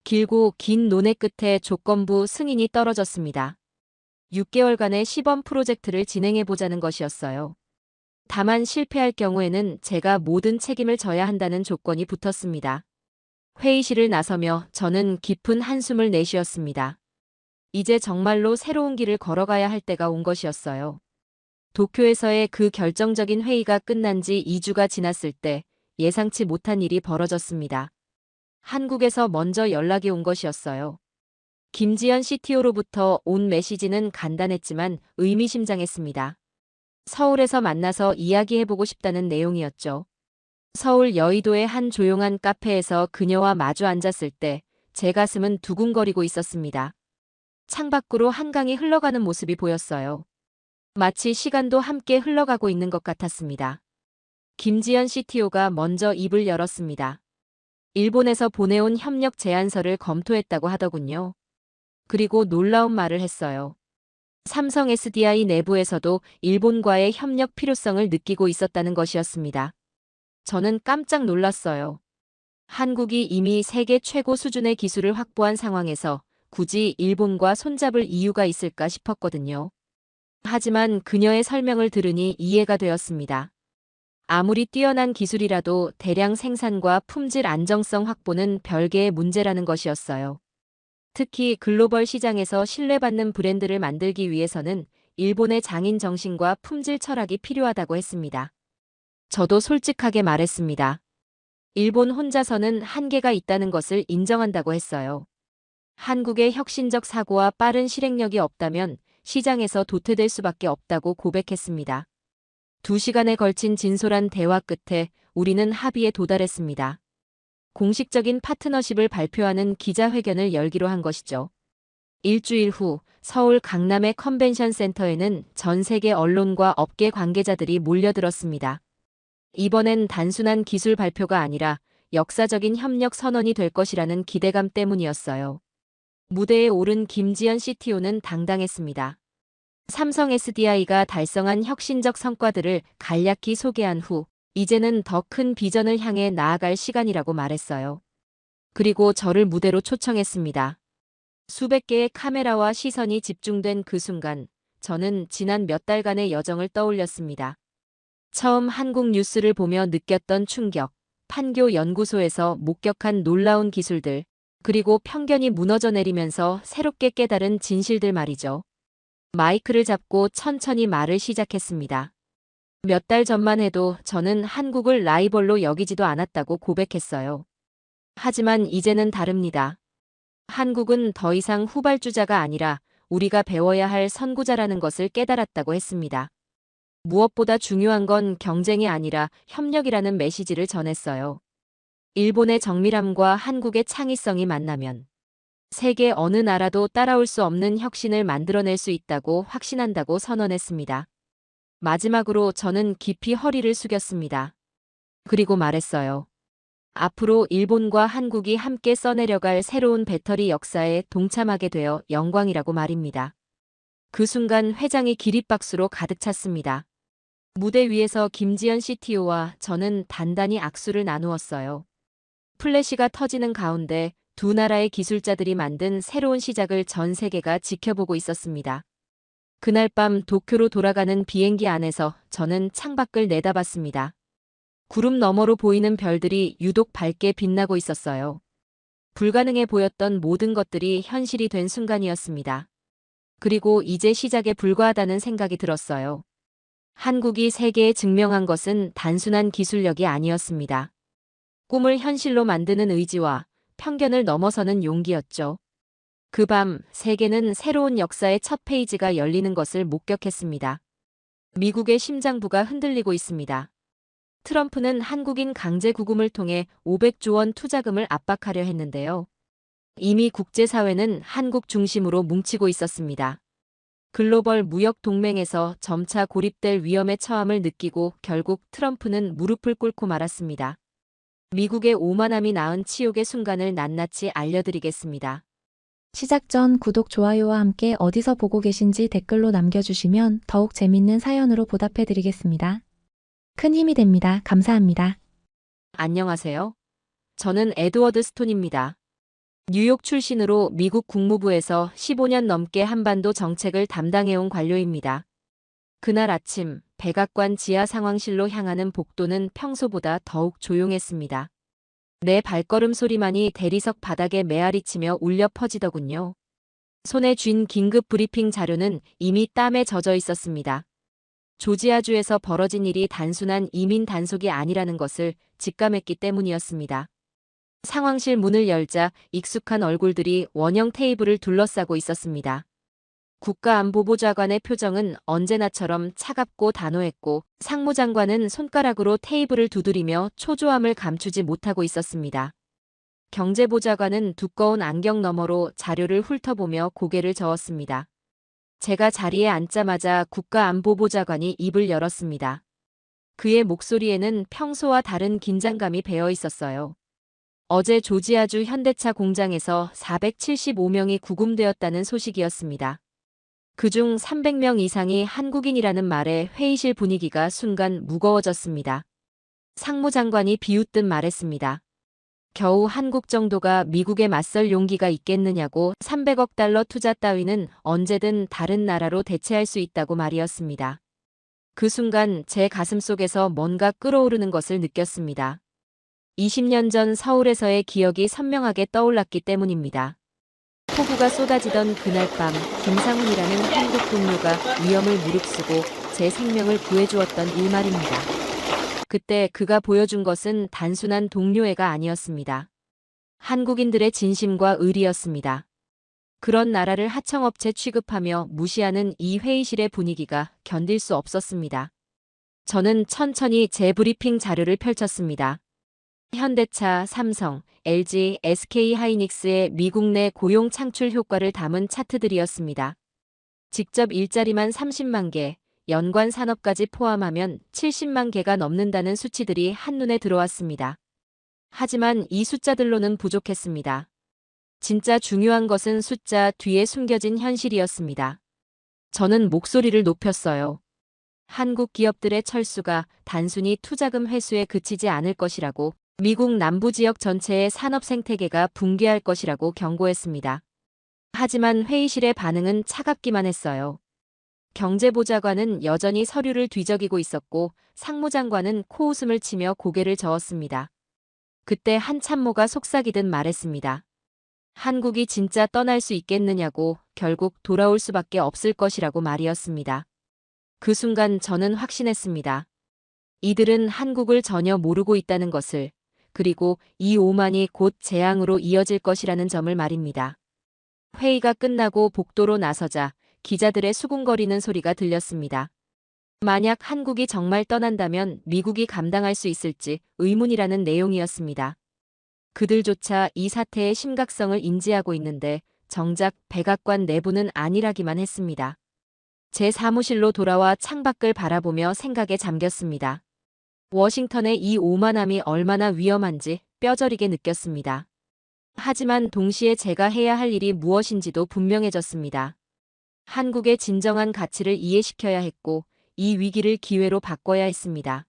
길고 긴 논의 끝에 조건부 승인이 떨어졌습니다. 6개월간의 시범 프로젝트를 진행해보자는 것이었어요. 다만 실패할 경우에는 제가 모든 책임을 져야 한다는 조건이 붙었습니다. 회의실을 나서며 저는 깊은 한숨을 내쉬었습니다. 이제 정말로 새로운 길을 걸어가야 할 때가 온 것이었어요. 도쿄에서의 그 결정적인 회의가 끝난 지 2주가 지났을 때 예상치 못한 일이 벌어졌습니다. 한국에서 먼저 연락이 온 것이었어요. 김지연 CTO로부터 온 메시지는 간단했지만 의미심장했습니다. 서울에서 만나서 이야기해보고 싶다는 내용이었죠. 서울 여의도의 한 조용한 카페에서 그녀와 마주 앉았을 때 제 가슴은 두근거리고 있었습니다. 창밖으로 한강이 흘러가는 모습이 보였어요. 마치 시간도 함께 흘러가고 있는 것 같았습니다. 김지연 CTO가 먼저 입을 열었습니다. 일본에서 보내온 협력 제안서를 검토했다고 하더군요. 그리고 놀라운 말을 했어요. 삼성 SDI 내부에서도 일본과의 협력 필요성을 느끼고 있었다는 것이었습니다. 저는 깜짝 놀랐어요. 한국이 이미 세계 최고 수준의 기술을 확보한 상황에서 굳이 일본과 손잡을 이유가 있을까 싶었거든요. 하지만 그녀의 설명을 들으니 이해가 되었습니다. 아무리 뛰어난 기술이라도 대량 생산과 품질 안정성 확보는 별개의 문제라는 것이었어요. 특히 글로벌 시장에서 신뢰받는 브랜드를 만들기 위해서는 일본의 장인 정신과 품질 철학이 필요하다고 했습니다. 저도 솔직하게 말했습니다. 일본 혼자서는 한계가 있다는 것을 인정한다고 했어요. 한국의 혁신적 사고와 빠른 실행력이 없다면 시장에서 도태될 수밖에 없다고 고백했습니다. 2시간에 걸친 진솔한 대화 끝에 우리는 합의에 도달했습니다. 공식적인 파트너십을 발표하는 기자회견을 열기로 한 것이죠. 일주일 후 서울 강남의 컨벤션 센터에는 전 세계 언론과 업계 관계자들이 몰려들었습니다. 이번엔 단순한 기술 발표가 아니라 역사적인 협력 선언이 될 것이라는 기대감 때문이었어요. 무대에 오른 김지연 CTO는 당당했습니다. 삼성 SDI가 달성한 혁신적 성과들을 간략히 소개한 후 이제는 더 큰 비전을 향해 나아갈 시간이라고 말했어요. 그리고 저를 무대로 초청했습니다. 수백 개의 카메라와 시선이 집중된 그 순간 저는 지난 몇 달간의 여정을 떠올렸습니다. 처음 한국 뉴스를 보며 느꼈던 충격, 판교 연구소에서 목격한 놀라운 기술들, 그리고 편견이 무너져 내리면서 새롭게 깨달은 진실들 말이죠. 마이크를 잡고 천천히 말을 시작했습니다. 몇 달 전만 해도 저는 한국을 라이벌로 여기지도 않았다고 고백했어요. 하지만 이제는 다릅니다. 한국은 더 이상 후발주자가 아니라 우리가 배워야 할 선구자라는 것을 깨달았다고 했습니다. 무엇보다 중요한 건 경쟁이 아니라 협력이라는 메시지를 전했어요. 일본의 정밀함과 한국의 창의성이 만나면 세계 어느 나라도 따라올 수 없는 혁신을 만들어낼 수 있다고 확신한다고 선언했습니다. 마지막으로 저는 깊이 허리를 숙였습니다. 그리고 말했어요. 앞으로 일본과 한국이 함께 써내려갈 새로운 배터리 역사에 동참하게 되어 영광이라고 말입니다. 그 순간 회장이 기립박수로 가득 찼습니다. 무대 위에서 김지연 CTO와 저는 단단히 악수를 나누었어요. 플래시가 터지는 가운데 두 나라의 기술자들이 만든 새로운 시작을 전 세계가 지켜보고 있었습니다. 그날 밤 도쿄로 돌아가는 비행기 안에서 저는 창밖을 내다봤습니다. 구름 너머로 보이는 별들이 유독 밝게 빛나고 있었어요. 불가능해 보였던 모든 것들이 현실이 된 순간이었습니다. 그리고 이제 시작에 불과하다는 생각이 들었어요. 한국이 세계에 증명한 것은 단순한 기술력이 아니었습니다. 꿈을 현실로 만드는 의지와 편견을 넘어서는 용기였죠. 그 밤 세계는 새로운 역사의 첫 페이지가 열리는 것을 목격했습니다. 미국의 심장부가 흔들리고 있습니다. 트럼프는 한국인 강제 구금을 통해 500조 원 투자금을 압박하려 했는데요. 이미 국제사회는 한국 중심으로 뭉치고 있었습니다. 글로벌 무역 동맹에서 점차 고립될 위험에 처함을 느끼고 결국 트럼프는 무릎을 꿇고 말았습니다. 미국의 오만함이 낳은 치욕의 순간을 낱낱이 알려드리겠습니다. 시작 전 구독, 좋아요와 함께 어디서 보고 계신지 댓글로 남겨주시면 더욱 재밌는 사연으로 보답해드리겠습니다. 큰 힘이 됩니다. 감사합니다. 안녕하세요. 저는 에드워드 스톤입니다. 뉴욕 출신으로 미국 국무부에서 15년 넘게 한반도 정책을 담당해온 관료입니다. 그날 아침 백악관 지하 상황실로 향하는 복도는 평소보다 더욱 조용했습니다. 내 발걸음 소리만이 대리석 바닥에 메아리치며 울려 퍼지더군요. 손에 쥔 긴급 브리핑 자료는 이미 땀에 젖어 있었습니다. 조지아주에서 벌어진 일이 단순한 이민 단속이 아니라는 것을 직감했기 때문이었습니다. 상황실 문을 열자 익숙한 얼굴들이 원형 테이블을 둘러싸고 있었습니다. 국가안보보좌관의 표정은 언제나처럼 차갑고 단호했고 상무장관은 손가락으로 테이블을 두드리며 초조함을 감추지 못하고 있었습니다. 경제보좌관은 두꺼운 안경 너머로 자료를 훑어보며 고개를 저었습니다. 제가 자리에 앉자마자 국가안보보좌관이 입을 열었습니다. 그의 목소리에는 평소와 다른 긴장감이 배어 있었어요. 어제 조지아주 현대차 공장에서 475명이 구금되었다는 소식이었습니다. 그중 300명 이상이 한국인이라는 말에 회의실 분위기가 순간 무거워졌습니다. 상무장관이 비웃듯 말했습니다. 겨우 한국 정도가 미국에 맞설 용기가 있겠느냐고 300억 달러 투자 따위는 언제든 다른 나라로 대체할 수 있다고 말이었습니다. 그 순간 제 가슴속에서 뭔가 끓어오르는 것을 느꼈습니다. 20년 전 서울에서의 기억이 선명하게 떠올랐기 때문입니다. 폭우가 쏟아지던 그날 밤 김상훈이라는 한국 동료가 위험을 무릅쓰고 제 생명을 구해주었던 일 말입니다. 그때 그가 보여준 것은 단순한 동료애가 아니었습니다. 한국인들의 진심과 의리였습니다. 그런 나라를 하청업체 취급하며 무시하는 이 회의실의 분위기가 견딜 수 없었습니다. 저는 천천히 제 브리핑 자료를 펼쳤습니다. 현대차, 삼성, LG, SK하이닉스의 미국 내 고용 창출 효과를 담은 차트들이었습니다. 직접 일자리만 30만 개, 연관 산업까지 포함하면 70만 개가 넘는다는 수치들이 한눈에 들어왔습니다. 하지만 이 숫자들로는 부족했습니다. 진짜 중요한 것은 숫자 뒤에 숨겨진 현실이었습니다. 저는 목소리를 높였어요. 한국 기업들의 철수가 단순히 투자금 회수에 그치지 않을 것이라고, 미국 남부 지역 전체의 산업 생태계가 붕괴할 것이라고 경고했습니다. 하지만 회의실의 반응은 차갑기만 했어요. 경제보좌관은 여전히 서류를 뒤적이고 있었고 상무장관은 코웃음을 치며 고개를 저었습니다. 그때 한 참모가 속삭이듯 말했습니다. 한국이 진짜 떠날 수 있겠느냐고, 결국 돌아올 수밖에 없을 것이라고 말이었습니다. 그 순간 저는 확신했습니다. 이들은 한국을 전혀 모르고 있다는 것을, 그리고 이 오만이 곧 재앙으로 이어질 것이라는 점을 말입니다. 회의가 끝나고 복도로 나서자 기자들의 수군거리는 소리가 들렸습니다. 만약 한국이 정말 떠난다면 미국이 감당할 수 있을지 의문이라는 내용이었습니다. 그들조차 이 사태의 심각성을 인지하고 있는데 정작 백악관 내부는 안일하기만 했습니다. 제 사무실로 돌아와 창밖을 바라보며 생각에 잠겼습니다. 워싱턴의 이 오만함이 얼마나 위험한지 뼈저리게 느꼈습니다. 하지만 동시에 제가 해야 할 일이 무엇인지도 분명해졌습니다. 한국의 진정한 가치를 이해시켜야 했고, 이 위기를 기회로 바꿔야 했습니다.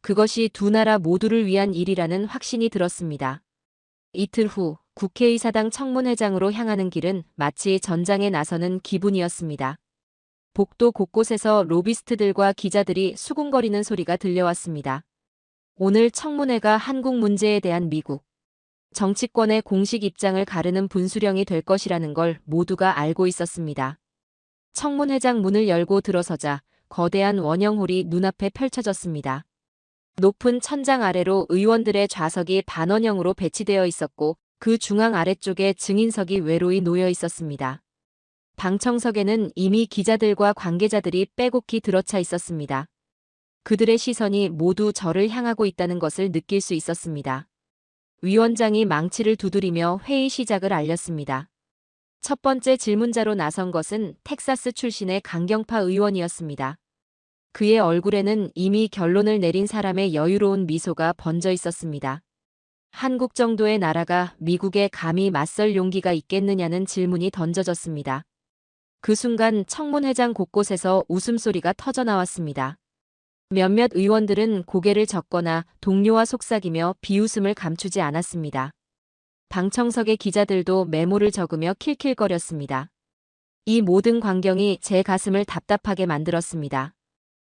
그것이 두 나라 모두를 위한 일이라는 확신이 들었습니다. 이틀 후 국회의사당 청문회장으로 향하는 길은 마치 전장에 나서는 기분이었습니다. 복도 곳곳에서 로비스트들과 기자들이 수군거리는 소리가 들려왔습니다. 오늘 청문회가 한국 문제에 대한 미국 정치권의 공식 입장을 가르는 분수령이 될 것이라는 걸 모두가 알고 있었습니다. 청문회장 문을 열고 들어서자 거대한 원형홀이 눈앞에 펼쳐졌습니다. 높은 천장 아래로 의원들의 좌석이 반원형으로 배치되어 있었고 그 중앙 아래쪽에 증인석이 외로이 놓여 있었습니다. 방청석에는 이미 기자들과 관계자들이 빼곡히 들어차 있었습니다. 그들의 시선이 모두 저를 향하고 있다는 것을 느낄 수 있었습니다. 위원장이 망치를 두드리며 회의 시작을 알렸습니다. 첫 번째 질문자로 나선 것은 텍사스 출신의 강경파 의원이었습니다. 그의 얼굴에는 이미 결론을 내린 사람의 여유로운 미소가 번져 있었습니다. 한국 정도의 나라가 미국에 감히 맞설 용기가 있겠느냐는 질문이 던져졌습니다. 그 순간 청문회장 곳곳에서 웃음소리가 터져나왔습니다. 몇몇 의원들은 고개를 젓거나 동료와 속삭이며 비웃음을 감추지 않았습니다. 방청석의 기자들도 메모를 적으며 킬킬거렸습니다. 이 모든 광경이 제 가슴을 답답하게 만들었습니다.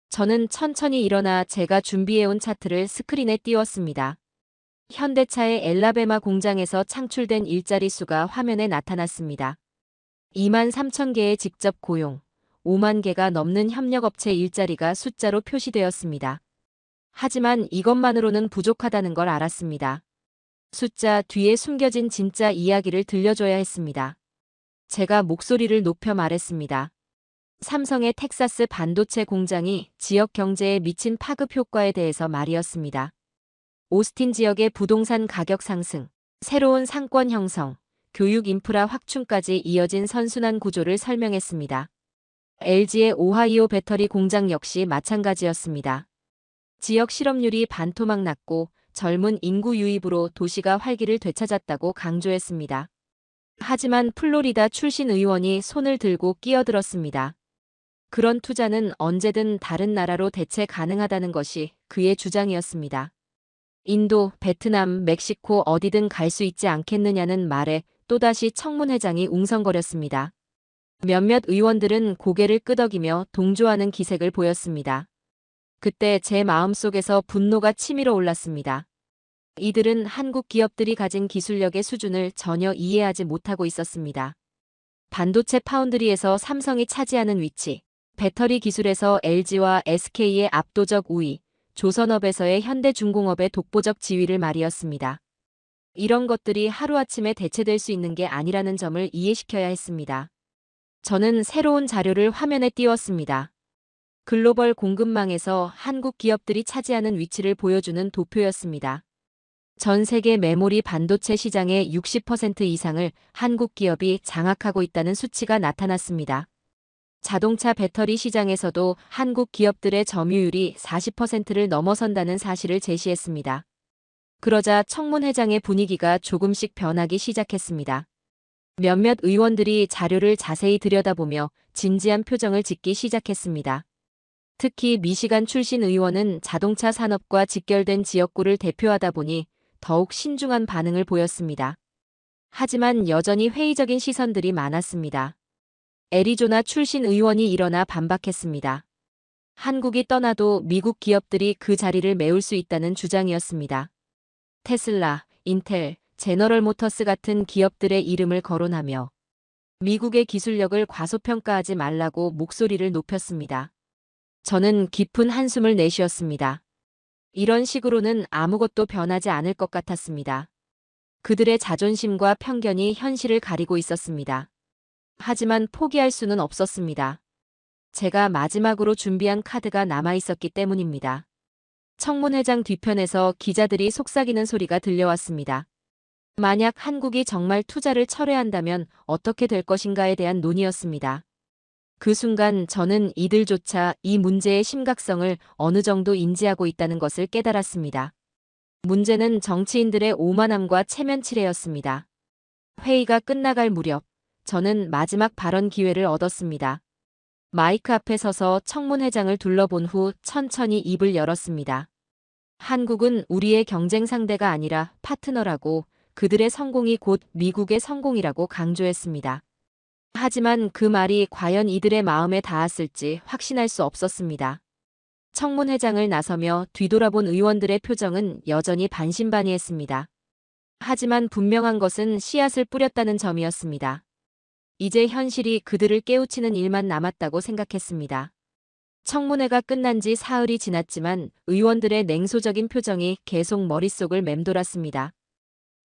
저는 천천히 일어나 제가 준비해온 차트를 스크린에 띄웠습니다. 현대차의 엘라베마 공장에서 창출된 일자리 수가 화면에 나타났습니다. 2만 3천 개의 직접 고용, 5만 개가 넘는 협력업체 일자리가 숫자로 표시되었습니다. 하지만 이것만으로는 부족하다는 걸 알았습니다. 숫자 뒤에 숨겨진 진짜 이야기를 들려줘야 했습니다. 제가 목소리를 높여 말했습니다. 삼성의 텍사스 반도체 공장이 지역 경제에 미친 파급 효과에 대해서 말이었습니다. 오스틴 지역의 부동산 가격 상승, 새로운 상권 형성, 교육 인프라 확충까지 이어진 선순환 구조를 설명했습니다. LG의 오하이오 배터리 공장 역시 마찬가지였습니다. 지역 실업률이 반토막 났고 젊은 인구 유입으로 도시가 활기를 되찾았다고 강조했습니다. 하지만 플로리다 출신 의원이 손을 들고 끼어들었습니다. 그런 투자는 언제든 다른 나라로 대체 가능하다는 것이 그의 주장이었습니다. 인도, 베트남, 멕시코 어디든 갈 수 있지 않겠느냐는 말에 또다시 청문회장이 웅성거렸습니다. 몇몇 의원들은 고개를 끄덕이며 동조하는 기색을 보였습니다. 그때 제 마음속에서 분노가 치밀어 올랐습니다. 이들은 한국 기업들이 가진 기술력의 수준을 전혀 이해하지 못하고 있었습니다. 반도체 파운드리에서 삼성이 차지하는 위치, 배터리 기술에서 LG와 SK의 압도적 우위, 조선업에서의 현대중공업의 독보적 지위를 말이었습니다. 이런 것들이 하루아침에 대체될 수 있는 게 아니라는 점을 이해시켜야 했습니다. 저는 새로운 자료를 화면에 띄웠습니다. 글로벌 공급망에서 한국 기업들이 차지하는 위치를 보여주는 도표였습니다. 전 세계 메모리 반도체 시장의 60% 이상을 한국 기업이 장악하고 있다는 수치가 나타났습니다. 자동차 배터리 시장에서도 한국 기업들의 점유율이 40%를 넘어선다는 사실을 제시했습니다. 그러자 청문회장의 분위기가 조금씩 변하기 시작했습니다. 몇몇 의원들이 자료를 자세히 들여다보며 진지한 표정을 짓기 시작했습니다. 특히 미시간 출신 의원은 자동차 산업과 직결된 지역구를 대표하다 보니 더욱 신중한 반응을 보였습니다. 하지만 여전히 회의적인 시선들이 많았습니다. 애리조나 출신 의원이 일어나 반박했습니다. 한국이 떠나도 미국 기업들이 그 자리를 메울 수 있다는 주장이었습니다. 테슬라, 인텔, 제너럴 모터스 같은 기업들의 이름을 거론하며 미국의 기술력을 과소평가하지 말라고 목소리를 높였습니다. 저는 깊은 한숨을 내쉬었습니다. 이런 식으로는 아무것도 변하지 않을 것 같았습니다. 그들의 자존심과 편견이 현실을 가리고 있었습니다. 하지만 포기할 수는 없었습니다. 제가 마지막으로 준비한 카드가 남아있었기 때문입니다. 청문회장 뒤편에서 기자들이 속삭이는 소리가 들려왔습니다. 만약 한국이 정말 투자를 철회한다면 어떻게 될 것인가에 대한 논의였습니다. 그 순간 저는 이들조차 이 문제의 심각성을 어느 정도 인지하고 있다는 것을 깨달았습니다. 문제는 정치인들의 오만함과 체면치레였습니다. 회의가 끝나갈 무렵 저는 마지막 발언 기회를 얻었습니다. 마이크 앞에 서서 청문회장을 둘러본 후 천천히 입을 열었습니다. 한국은 우리의 경쟁 상대가 아니라 파트너라고, 그들의 성공이 곧 미국의 성공이라고 강조했습니다. 하지만 그 말이 과연 이들의 마음에 닿았을지 확신할 수 없었습니다. 청문회장을 나서며 뒤돌아본 의원들의 표정은 여전히 반신반의했습니다. 하지만 분명한 것은 씨앗을 뿌렸다는 점이었습니다. 이제 현실이 그들을 깨우치는 일만 남았다고 생각했습니다. 청문회가 끝난 지 사흘이 지났지만 의원들의 냉소적인 표정이 계속 머릿속을 맴돌았습니다.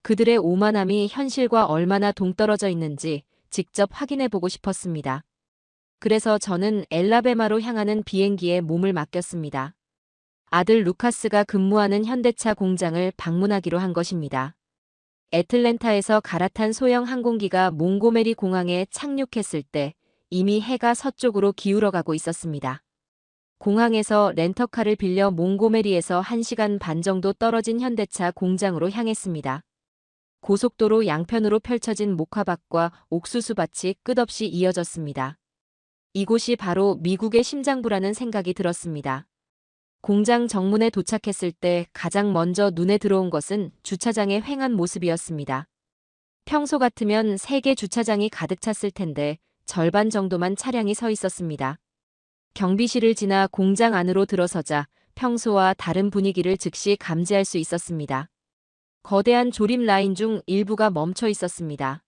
그들의 오만함이 현실과 얼마나 동떨어져 있는지 직접 확인해 보고 싶었습니다. 그래서 저는 엘라베마로 향하는 비행기에 몸을 맡겼습니다. 아들 루카스가 근무하는 현대차 공장을 방문하기로 한 것입니다. 애틀랜타에서 갈아탄 소형 항공기가 몽고메리 공항에 착륙했을 때 이미 해가 서쪽으로 기울어가고 있었습니다. 공항에서 렌터카를 빌려 몽고메리에서 1시간 반 정도 떨어진 현대차 공장으로 향했습니다. 고속도로 양편으로 펼쳐진 목화밭과 옥수수밭이 끝없이 이어졌습니다. 이곳이 바로 미국의 심장부라는 생각이 들었습니다. 공장 정문에 도착했을 때 가장 먼저 눈에 들어온 것은 주차장의 휑한 모습이었습니다. 평소 같으면 3개 주차장이 가득 찼을 텐데 절반 정도만 차량이 서 있었습니다. 경비실을 지나 공장 안으로 들어서자 평소와 다른 분위기를 즉시 감지할 수 있었습니다. 거대한 조립 라인 중 일부가 멈춰 있었습니다.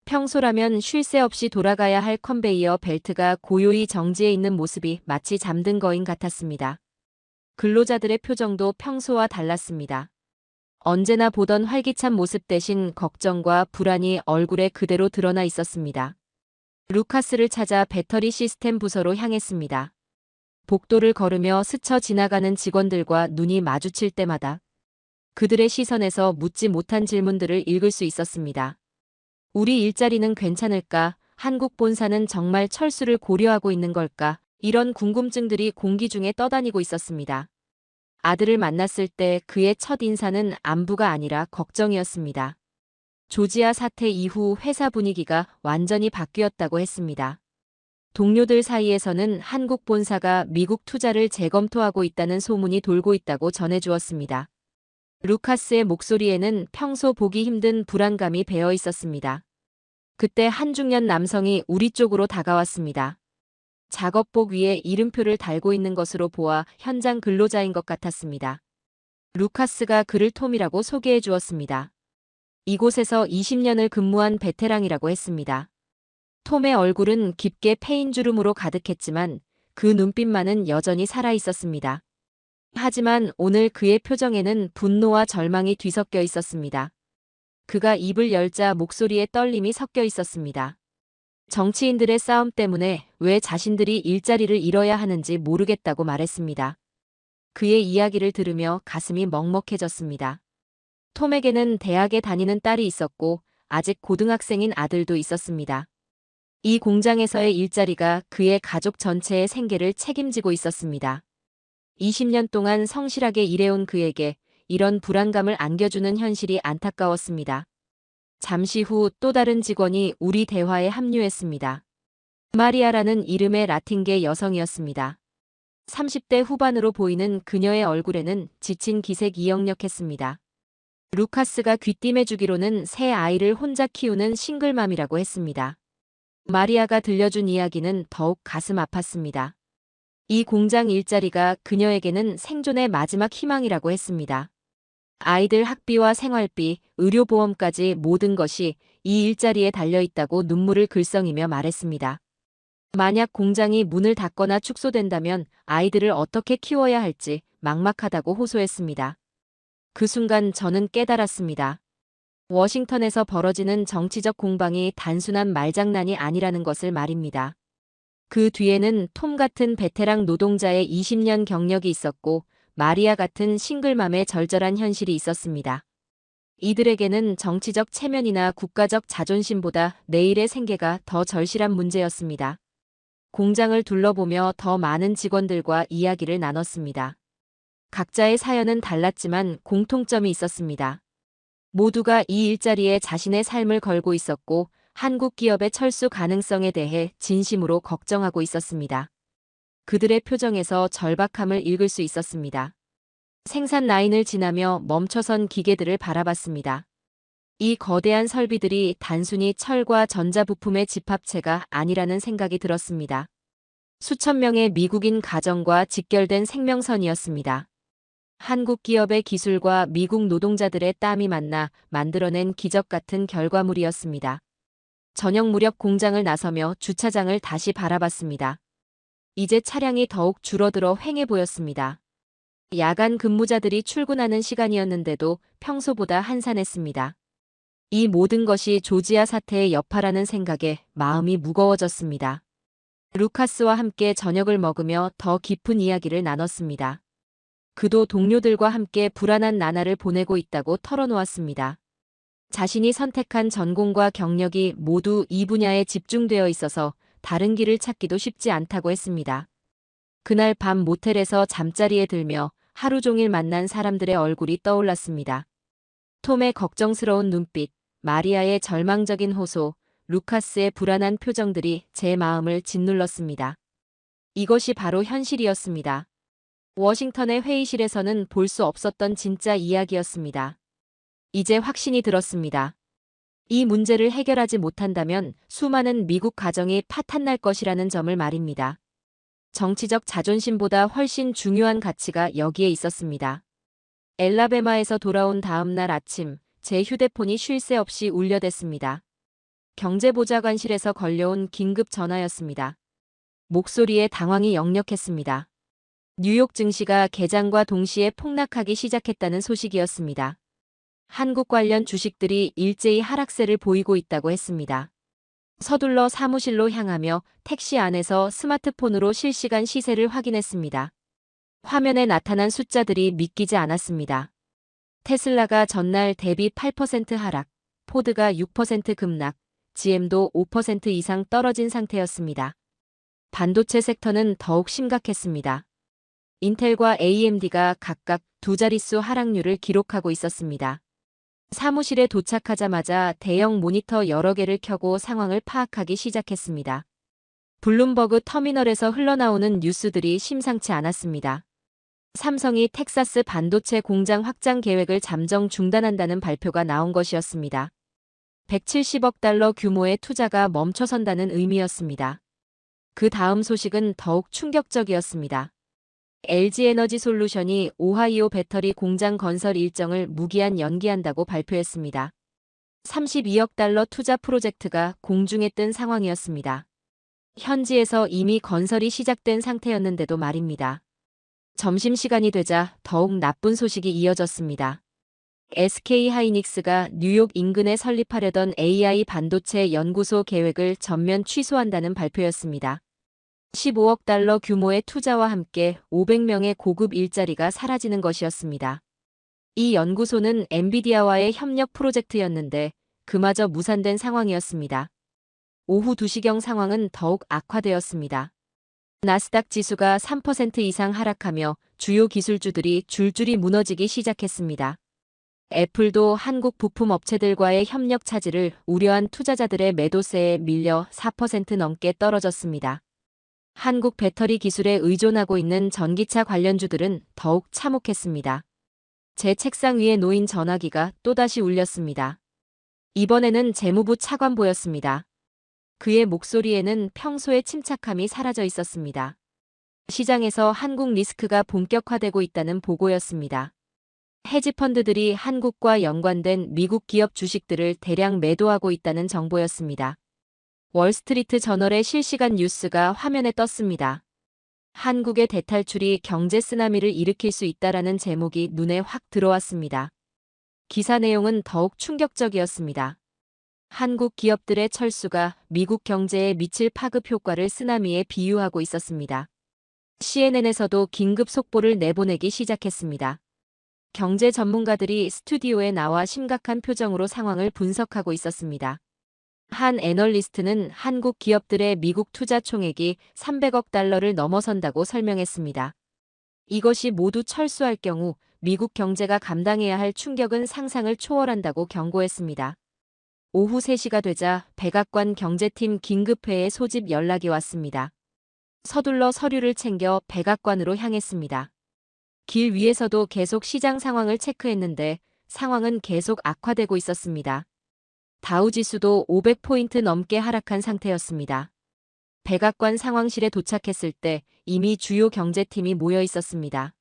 평소라면 쉴 새 없이 돌아가야 할 컨베이어 벨트가 고요히 정지해 있는 모습이 마치 잠든 거인 같았습니다. 근로자들의 표정도 평소와 달랐습니다. 언제나 보던 활기찬 모습 대신 걱정과 불안이 얼굴에 그대로 드러나 있었습니다. 루카스를 찾아 배터리 시스템 부서로 향했습니다. 복도를 걸으며 스쳐 지나가는 직원들과 눈이 마주칠 때마다 그들의 시선에서 묻지 못한 질문들을 읽을 수 있었습니다. 우리 일자리는 괜찮을까? 한국 본사는 정말 철수를 고려하고 있는 걸까? 이런 궁금증들이 공기 중에 떠다니고 있었습니다. 아들을 만났을 때 그의 첫 인사는 안부가 아니라 걱정이었습니다. 조지아 사태 이후 회사 분위기가 완전히 바뀌었다고 했습니다. 동료들 사이에서는 한국 본사가 미국 투자를 재검토하고 있다는 소문이 돌고 있다고 전해주었습니다. 루카스의 목소리에는 평소 보기 힘든 불안감이 배어 있었습니다. 그때 한 중년 남성이 우리 쪽으로 다가왔습니다. 작업복 위에 이름표를 달고 있는 것으로 보아 현장 근로자인 것 같았습니다. 루카스가 그를 톰이라고 소개해 주었습니다. 이곳에서 20년을 근무한 베테랑이라고 했습니다. 톰의 얼굴은 깊게 패인 주름으로 가득했지만 그 눈빛만은 여전히 살아 있었습니다. 하지만 오늘 그의 표정에는 분노와 절망이 뒤섞여 있었습니다. 그가 입을 열자 목소리에 떨림이 섞여 있었습니다. 정치인들의 싸움 때문에 왜 자신들이 일자리를 잃어야 하는지 모르겠다고 말했습니다. 그의 이야기를 들으며 가슴이 먹먹해졌습니다. 톰에게는 대학에 다니는 딸이 있었고 아직 고등학생인 아들도 있었습니다. 이 공장에서의 일자리가 그의 가족 전체의 생계를 책임지고 있었습니다. 20년 동안 성실하게 일해온 그에게 이런 불안감을 안겨주는 현실이 안타까웠습니다. 잠시 후 또 다른 직원이 우리 대화에 합류했습니다. 마리아라는 이름의 라틴계 여성이었습니다. 30대 후반으로 보이는 그녀의 얼굴에는 지친 기색이 역력했습니다. 루카스가 귀띔해주기로는 새 아이를 혼자 키우는 싱글맘이라고 했습니다. 마리아가 들려준 이야기는 더욱 가슴 아팠습니다. 이 공장 일자리가 그녀에게는 생존의 마지막 희망이라고 했습니다. 아이들 학비와 생활비, 의료보험까지 모든 것이 이 일자리에 달려있다고 눈물을 글썽이며 말했습니다. 만약 공장이 문을 닫거나 축소된다면 아이들을 어떻게 키워야 할지 막막하다고 호소했습니다. 그 순간 저는 깨달았습니다. 워싱턴에서 벌어지는 정치적 공방이 단순한 말장난이 아니라는 것을 말입니다. 그 뒤에는 톰 같은 베테랑 노동자의 20년 경력이 있었고 마리아 같은 싱글맘의 절절한 현실이 있었습니다. 이들에게는 정치적 체면이나 국가적 자존심보다 내일의 생계가 더 절실한 문제였습니다. 공장을 둘러보며 더 많은 직원들과 이야기를 나눴습니다. 각자의 사연은 달랐지만 공통점이 있었습니다. 모두가 이 일자리에 자신의 삶을 걸고 있었고 한국 기업의 철수 가능성에 대해 진심으로 걱정하고 있었습니다. 그들의 표정에서 절박함을 읽을 수 있었습니다. 생산 라인을 지나며 멈춰선 기계들을 바라봤습니다. 이 거대한 설비들이 단순히 철과 전자부품의 집합체가 아니라는 생각이 들었습니다. 수천 명의 미국인 가정과 직결된 생명선이었습니다. 한국 기업의 기술과 미국 노동자들의 땀이 만나 만들어낸 기적 같은 결과물이었습니다. 저녁 무렵 공장을 나서며 주차장을 다시 바라봤습니다. 이제 차량이 더욱 줄어들어 휑해 보였습니다. 야간 근무자들이 출근하는 시간이었는데도 평소보다 한산했습니다. 이 모든 것이 조지아 사태의 여파라는 생각에 마음이 무거워졌습니다. 루카스와 함께 저녁을 먹으며 더 깊은 이야기를 나눴습니다. 그도 동료들과 함께 불안한 나날을 보내고 있다고 털어놓았습니다. 자신이 선택한 전공과 경력이 모두 이 분야에 집중되어 있어서 다른 길을 찾기도 쉽지 않다고 했습니다. 그날 밤 모텔에서 잠자리에 들며 하루 종일 만난 사람들의 얼굴이 떠올랐습니다. 톰의 걱정스러운 눈빛, 마리아의 절망적인 호소, 루카스의 불안한 표정들이 제 마음을 짓눌렀습니다. 이것이 바로 현실이었습니다. 워싱턴의 회의실에서는 볼 수 없었던 진짜 이야기였습니다. 이제 확신이 들었습니다. 이 문제를 해결하지 못한다면 수많은 미국 가정이 파탄날 것이라는 점을 말입니다. 정치적 자존심보다 훨씬 중요한 가치가 여기에 있었습니다. 엘라베마에서 돌아온 다음 날 아침, 제 휴대폰이 쉴 새 없이 울려댔습니다. 경제보좌관실에서 걸려온 긴급 전화였습니다. 목소리에 당황이 역력했습니다. 뉴욕 증시가 개장과 동시에 폭락하기 시작했다는 소식이었습니다. 한국 관련 주식들이 일제히 하락세를 보이고 있다고 했습니다. 서둘러 사무실로 향하며 택시 안에서 스마트폰으로 실시간 시세를 확인했습니다. 화면에 나타난 숫자들이 믿기지 않았습니다. 테슬라가 전날 대비 8% 하락, 포드가 6% 급락, GM도 5% 이상 떨어진 상태였습니다. 반도체 섹터는 더욱 심각했습니다. 인텔과 AMD가 각각 두 자릿수 하락률을 기록하고 있었습니다. 사무실에 도착하자마자 대형 모니터 여러 개를 켜고 상황을 파악하기 시작했습니다. 블룸버그 터미널에서 흘러나오는 뉴스들이 심상치 않았습니다. 삼성이 텍사스 반도체 공장 확장 계획을 잠정 중단한다는 발표가 나온 것이었습니다. 170억 달러 규모의 투자가 멈춰선다는 의미였습니다. 그 다음 소식은 더욱 충격적이었습니다. LG에너지솔루션이 오하이오 배터리 공장 건설 일정을 무기한 연기한다고 발표했습니다. 32억 달러 투자 프로젝트가 공중에 뜬 상황이었습니다. 현지에서 이미 건설이 시작된 상태였는데도 말입니다. 점심시간이 되자 더욱 나쁜 소식이 이어졌습니다. SK하이닉스가 뉴욕 인근에 설립하려던 AI 반도체 연구소 계획을 전면 취소한다는 발표였습니다. 15억 달러 규모의 투자와 함께 500명의 고급 일자리가 사라지는 것이었습니다. 이 연구소는 엔비디아와의 협력 프로젝트였는데 그마저 무산된 상황이었습니다. 오후 2시경 상황은 더욱 악화되었습니다. 나스닥 지수가 3% 이상 하락하며 주요 기술주들이 줄줄이 무너지기 시작했습니다. 애플도 한국 부품 업체들과의 협력 차질을 우려한 투자자들의 매도세에 밀려 4% 넘게 떨어졌습니다. 한국 배터리 기술에 의존하고 있는 전기차 관련주들은 더욱 참혹했습니다. 제 책상 위에 놓인 전화기가 또다시 울렸습니다. 이번에는 재무부 차관보였습니다. 그의 목소리에는 평소의 침착함이 사라져 있었습니다. 시장에서 한국 리스크가 본격화되고 있다는 보고였습니다. 헤지펀드들이 한국과 연관된 미국 기업 주식들을 대량 매도하고 있다는 정보였습니다. 월스트리트 저널의 실시간 뉴스가 화면에 떴습니다. 한국의 대탈출이 경제 쓰나미를 일으킬 수 있다라는 제목이 눈에 확 들어왔습니다. 기사 내용은 더욱 충격적이었습니다. 한국 기업들의 철수가 미국 경제에 미칠 파급 효과를 쓰나미에 비유하고 있었습니다. CNN에서도 긴급 속보를 내보내기 시작했습니다. 경제 전문가들이 스튜디오에 나와 심각한 표정으로 상황을 분석하고 있었습니다. 한 애널리스트는 한국 기업들의 미국 투자 총액이 300억 달러를 넘어선다고 설명했습니다. 이것이 모두 철수할 경우 미국 경제가 감당해야 할 충격은 상상을 초월한다고 경고했습니다. 오후 3시가 되자 백악관 경제팀 긴급회의 소집 연락이 왔습니다. 서둘러 서류를 챙겨 백악관으로 향했습니다. 길 위에서도 계속 시장 상황을 체크했는데 상황은 계속 악화되고 있었습니다. 다우지수도 500포인트 넘게 하락한 상태였습니다. 백악관 상황실에 도착했을 때 이미 주요 경제팀이 모여 있었습니다.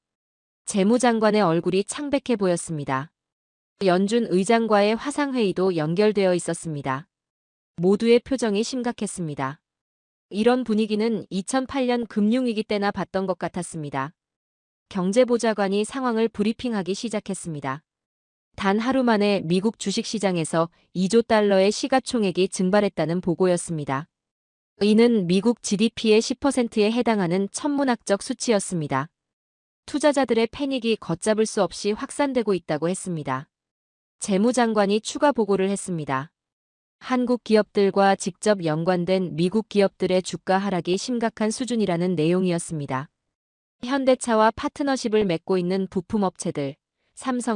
재무장관의 얼굴이 창백해 보였습니다. 연준 의장과의 화상회의도 연결되어 있었습니다. 모두의 표정이 심각했습니다. 이런 분위기는 2008년 금융위기 때나 봤던 것 같았습니다. 경제보좌관이 상황을 브리핑하기 시작했습니다. 단 하루 만에 미국 주식시장에서 2조 달러의 시가총액이 증발했다는 보고였습니다. 이는 미국 GDP의 10%에 해당하는 천문학적 수치였습니다. 투자자들의 패닉이 걷잡을 수 없이 확산되고 있다고 했습니다. 재무장관이 추가 보고를 했습니다. 한국 기업들과 직접 연관된 미국 기업들의 주가 하락이 심각한 수준이라는 내용이었습니다. 현대차와 파트너십을 맺고 있는 부품업체들, 삼성